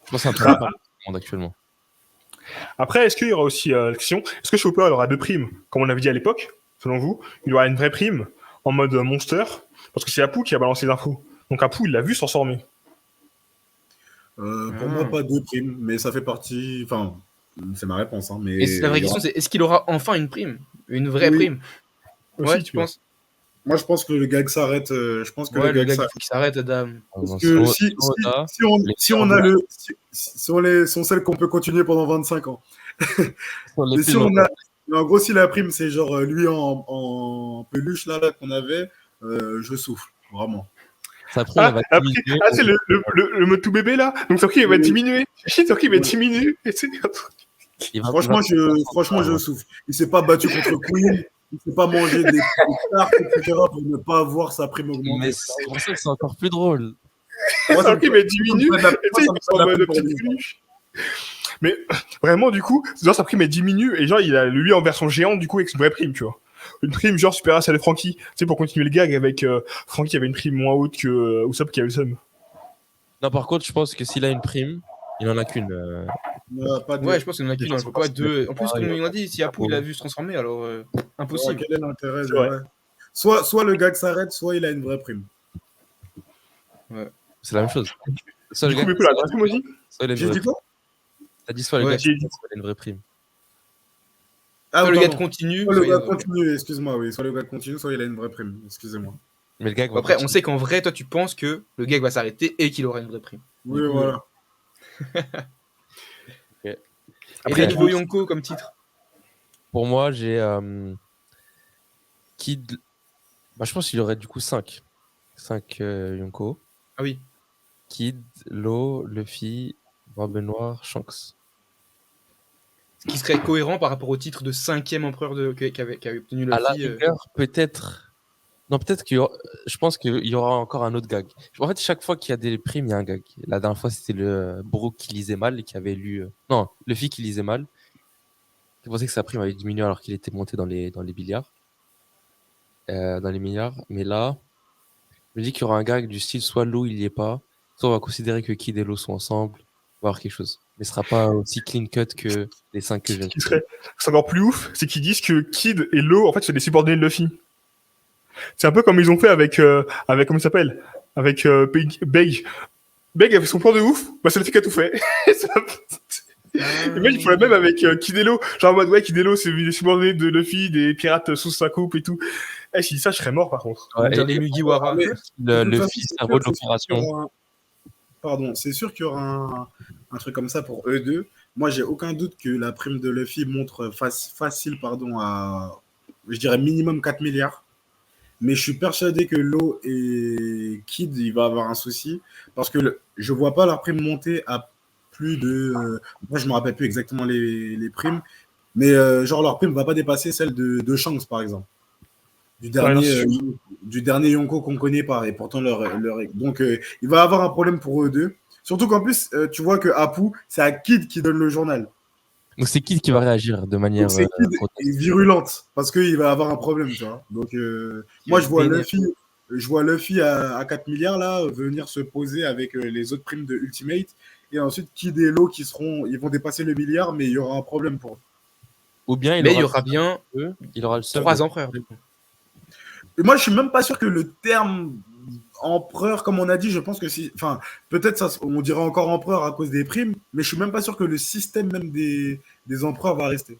Je pense que c'est un peu le monde actuellement. Après, est-ce qu'il y aura aussi la question, est-ce que Chopper aura deux primes, comme on avait dit à l'époque, selon vous? Il y aura une vraie prime en mode monster, parce que c'est Apu qui a balancé les infos. Donc Apu, il l'a vu se transformer. Pour moi, pas deux primes, mais ça fait partie. Enfin, c'est ma réponse. Hein, mais Et la vraie il y aura- question, c'est est-ce qu'il aura enfin une prime? Une vraie Oui. prime? Aussi, Ouais, tu penses? Moi, je pense que le gag s'arrête. Je pense que Ouais, le le gag gars s'arrête. qui s'arrête, Dame. Parce que si on a le. Si on sait qu'on peut continuer pendant 25 ans. Mais si on a. Mais en gros, si la prime, c'est genre lui en peluche là qu'on avait, je souffle, vraiment. Sa prime, elle va diminuer. c'est le mode tout bébé là. Donc Sorky, il va diminuer. Sorky, il va diminuer. Et c'est- Franchement, je souffle. Il s'est pas battu contre Queen, il s'est pas mangé des cartes, etc. pour ne pas avoir sa prime augmentée. Mais c'est pour ça que c'est encore plus drôle. Moi, sa prime, elle diminue. ça me fait de la- Et tu moi, sais, ça me il fait de en la mode peine pour petite lui. cruche. Mais vraiment, du coup, genre, sa prime, elle diminue. Et genre, il a lui en version géante, du coup, avec une vraie prime, tu vois. Une prime, genre, supérieure à celle de Franky. Tu sais, pour continuer le gag avec Franky avait une prime moins haute que Usopp qui avait le seum. Non, par contre, je pense que s'il a une prime, il en a qu'une. Pas de- Ouais, je pense qu'il y en a qu'une, je vois pas deux. En plus, Ah, comme il y on a dit, si Apu il a vu se transformer, alors Ouais, impossible. quel est l'intérêt C'est vrai. ouais. Soit le gag s'arrête, soit il a une vraie prime. C'est la même chose. Soit Du le coup, gars, mais la vraie prime aussi. soit il a une J'ai vraie dit prime. quoi? T'as dit soit le Ouais. gars, J'ai dit- soit il a une vraie prime. Ah, Soit le pardon. gars continue, Soit soit le il a gars une vraie prime. continue, excuse-moi, oui. Soit le gars continue, soit il a une vraie prime. Excusez-moi. Mais le gars va Après, on continuer. sait qu'en vrai, toi, tu penses que le gag va s'arrêter et qu'il aura une vraie prime. Oui, Du coup, voilà. Et Après, les tu nouveaux veux- Yonko comme titre. Pour moi, j'ai Kid. Bah, je pense qu'il y aurait du coup 5. 5 Yonko. Ah oui. Kid, Law, Luffy, Barbe Noire, Shanks. Ce qui serait cohérent par rapport au titre de 5e empereur qu'avait obtenu À la Luffy. rigueur, peut-être. Non, peut-être je pense qu'il y aura encore un autre gag. En fait, chaque fois qu'il y a des primes, il y a un gag. La dernière fois, c'était le Brook qui lisait mal et qui avait lu. Non, Luffy qui lisait mal. Il pensait que sa prime avait diminué alors qu'il était monté dans les billards. Dans les milliards. Mais là, je me dis qu'il y aura un gag du style soit Law il y est pas, soit on va considérer que Kid et Law sont ensemble. On va avoir quelque chose. Mais ce sera pas aussi clean cut que les 5 que je viens de Ce qui citer. c'est encore plus ouf, c'est qu'ils disent que Kid et Law, en fait, c'est des subordonnés de Luffy. C'est un peu comme ils ont fait avec comment il s'appelle, avec Beg. Beg avait son plan de ouf, bah c'est Luffy qui a tout fait. Le mec, il faut la même avec Kid et Law. Genre en mode, ouais, Kid et Law, c'est des subordonnés de Luffy, des pirates sous sa coupe et tout. Eh, si ça, je serais mort par contre. On va Ouais, dire et les Mugiwara. Mais- le De toute Luffy, façon, cerveau de c'est sûr qu'il y l'opération. aura Pardon, c'est sûr qu'il y aura un truc comme ça pour eux deux. Moi, j'ai aucun doute que la prime de Luffy montre facile à, je dirais, minimum 4 milliards. Mais je suis persuadé que Law et Kid, il va avoir un souci. Parce que je vois pas leur prime monter à plus de... moi, je me rappelle plus exactement les primes. Mais genre, leur prime va pas dépasser celle de Shanks, par exemple. Du dernier Yonko qu'on connaît pas. Et pourtant, donc, il va avoir un problème pour eux deux. Surtout qu'en plus, tu vois que Apu, c'est à Kid qui donne le journal. Donc c'est Kid qui va réagir de manière Donc, c'est Kid grotesque. virulente. Parce qu'il va avoir un problème, tu vois. Donc, moi, je vois vénère. Luffy à 4 milliards, là, venir se poser avec les autres primes de Ultimate. Et ensuite, Kid et Law ils vont dépasser le milliard, mais il y aura un problème pour eux. Ou bien Mais il y aura bien il aura le seum 3 de- empereurs. Du coup. Et moi, je suis même pas sûr que le terme empereur, comme on a dit, je pense que si. Enfin, peut-être ça, on dirait encore empereur à cause des primes, mais je suis même pas sûr que le système même des empereurs va rester.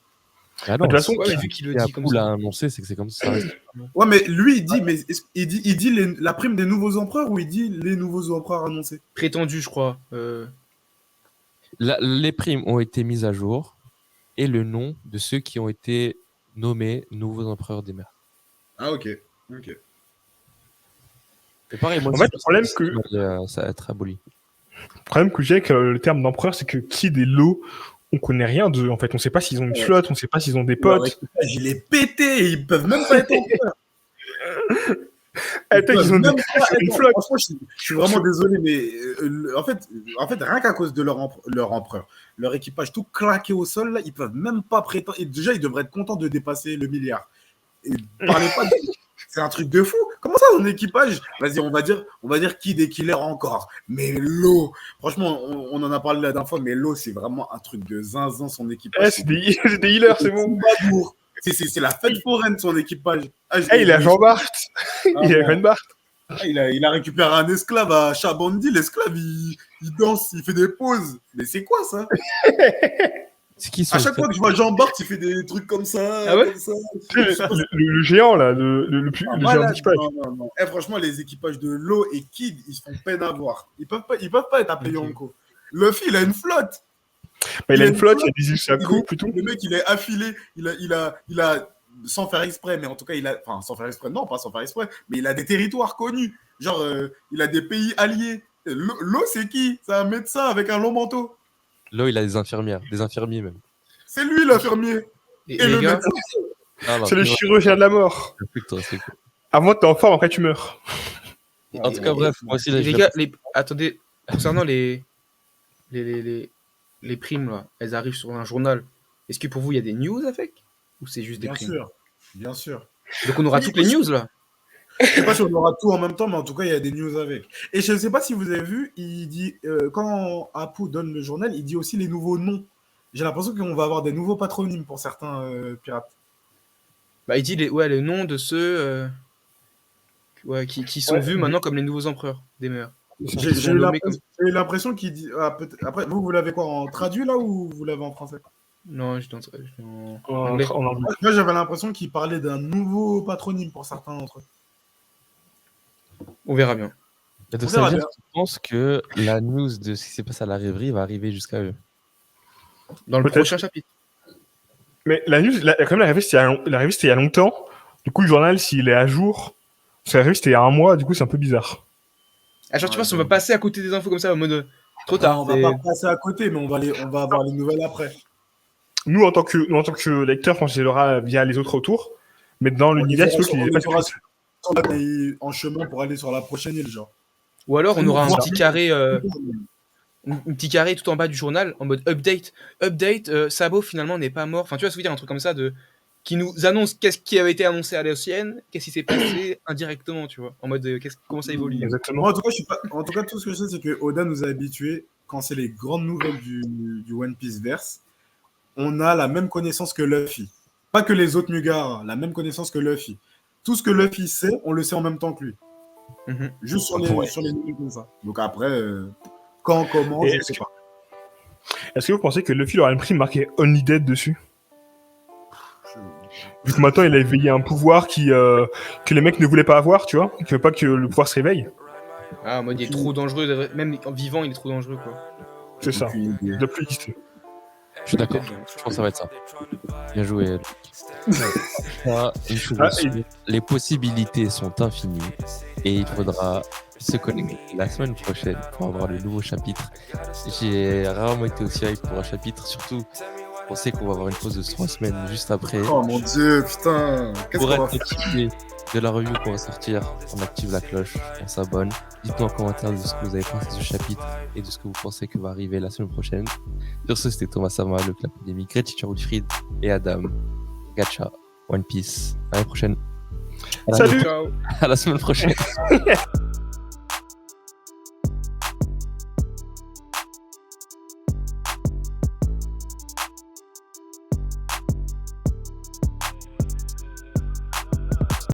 Ah De toute façon, Ouais, mais vu qu'il le Et dit comme Apu l'a ça. annoncé, c'est que c'est comme ça. reste. Ouais, mais lui, il dit, il dit la prime des nouveaux empereurs ou il dit les nouveaux empereurs annoncés? Prétendu, je crois. Les primes ont été mises à jour et le nom de ceux qui ont été nommés nouveaux empereurs des mers. Ah, ok. Et pareil, moi En aussi, fait, le problème ça va être aboli. Le problème que j'ai avec le terme d'empereur, c'est que Kid et Law, on connaît rien d'eux. En fait, on sait pas s'ils ont une flotte, on sait pas s'ils ont des Leur potes. équipage, il est pété, ils peuvent même pas être empereurs. Attends, ils ont Même des pas une être- flotte. Franchement, je suis vraiment désolé, mais en fait, rien qu'à cause de leur empereur, leur équipage tout claqué au sol, là, ils peuvent même pas prétendre. Et déjà, ils devraient être contents de dépasser le milliard. Et parlez pas de... C'est un truc de fou. Comment ça, son équipage? Vas-y, on va dire Kid et Killer encore. Mais Law, franchement, on en a parlé la dernière fois, mais Law, c'est vraiment un truc de zinzin, son équipage. Eh, c'est des healers, c'est bon. Troubadour. C'est la fête foraine, son équipage. Eh, il a Jean-Bart. Il a bon. Jean-Bart. Il a récupéré un esclave à Chabandi. L'esclave, il danse, il fait des pauses. Mais c'est quoi ça? C'est qui À chaque fois que je vois Jean Bart, il fait des trucs comme ça. Ah ouais comme ça. Le géant, là, le plus, Ah, le géant malade. d'équipage. Non. Eh, franchement, les équipages de Law et Kid, ils se font peine à voir. Ils peuvent pas être appelés Yonko. Luffy, il a une flotte. Bah, il a une flotte, il a des îles à coupe et tout. Le mec, il est affilé. Il a sans faire exprès, mais en tout cas, enfin, sans faire exprès, non, pas sans faire exprès, mais il a des territoires connus. Genre, il a des pays alliés. Law, c'est qui? C'est un médecin avec un long manteau. Là, il a des infirmiers même. C'est lui, l'infirmier. Et Et le les gars, médecin. Non, C'est le chirurgien de la mort. Respecte-toi, c'est cool. Avant, t'es en forme, après, tu meurs. En tout cas, bref, moi aussi, là, Les je gars, attendez, concernant les primes, là, elles arrivent sur un journal. Est-ce que pour vous, il y a des news avec? Ou c'est juste des Bien primes? sûr, bien sûr. Donc on aura toutes les news, là. Je sais pas si on aura tout en même temps, mais en tout cas, il y a des news avec. Et je ne sais pas si vous avez vu, il dit quand Apu donne le journal, il dit aussi les nouveaux noms. J'ai l'impression qu'on va avoir des nouveaux patronymes pour certains pirates. Bah, il dit le nom de ceux qui sont vus maintenant comme les nouveaux empereurs des mers. J'ai eu l'impression qu'il dit. Après, vous l'avez quoi en traduit là ou vous l'avez en français? Non, je suis en En anglais. anglais. Moi, j'avais l'impression qu'il parlait d'un nouveau patronyme pour certains d'entre eux. On verra bien. Et donc, On ça veut verra dire bien. que tu penses que la news de ce qui s'est passé à la rêverie va arriver jusqu'à eux. Dans le Peut-être. prochain chapitre. Mais la news, quand même, la revue, c'était il y a longtemps. Du coup, le journal, s'il est à jour, parce que la revue, c'était il y a un mois, du coup, c'est un peu bizarre. Ah, genre, tu Ouais, penses qu'on va passer à côté des infos comme ça en mode trop tard. On va pas passer à côté, mais on va avoir les nouvelles après. Nous, en tant que lecteurs, je pense qu'il y aura via les autres autour. Mais dans l'univers, il faut qu'il y ait pas en chemin pour aller sur la prochaine île, genre. Ou alors on aura un Ça. petit carré, un petit carré tout en bas du journal en mode update. Update, Sabo finalement n'est pas mort. Enfin, tu vois, ça veut dire un truc comme ça qui nous annonce qu'est-ce qui avait été annoncé à l'ancienne, qu'est-ce qui s'est passé indirectement, tu vois, en mode comment ça évolue. Exactement. Moi, en tout cas, tout ce que je sais, c'est que Oda nous a habitués, quand c'est les grandes nouvelles du One Piece verse, on a la même connaissance que Luffy. Pas que les autres Mugara, la même connaissance que Luffy. Tout ce que Luffy sait, on le sait en même temps que lui. Mhm. Juste sur les nouvelles comme ça. Donc après, quand, comment, Et je est-ce sais que- pas. Est-ce que vous pensez que Luffy aura une prime marquée Only Dead dessus? Vu que maintenant, il a éveillé un pouvoir que les mecs ne voulaient pas avoir, tu vois, qui veut pas que le pouvoir se réveille. Ah, en mode il est trop dangereux, même en vivant il est trop dangereux quoi. C'est ça. Aucune idée. Il doit plus exister. Je suis d'accord. Je pense que ça va être ça. Bien joué. Moi, une chose Ah, est sûre, les possibilités sont infinies et il faudra se connecter la semaine prochaine pour avoir le nouveau chapitre. J'ai rarement été aussi hype pour un chapitre, surtout on sait qu'on va avoir une pause de 3 semaines juste après. Oh mon dieu, putain. Qu'est-ce Pour qu'on va être faire? notifié de la review qu'on va sortir, on active la cloche, on s'abonne. Dites-nous en commentaire de ce que vous avez pensé de ce chapitre et de ce que vous pensez que va arriver la semaine prochaine. Sur ce, c'était Thomas Sama, le Club Académie, Great Teacher Wilfried et Adam. Gacha, One Piece. À la prochaine. Salut. Ciao. À la semaine prochaine.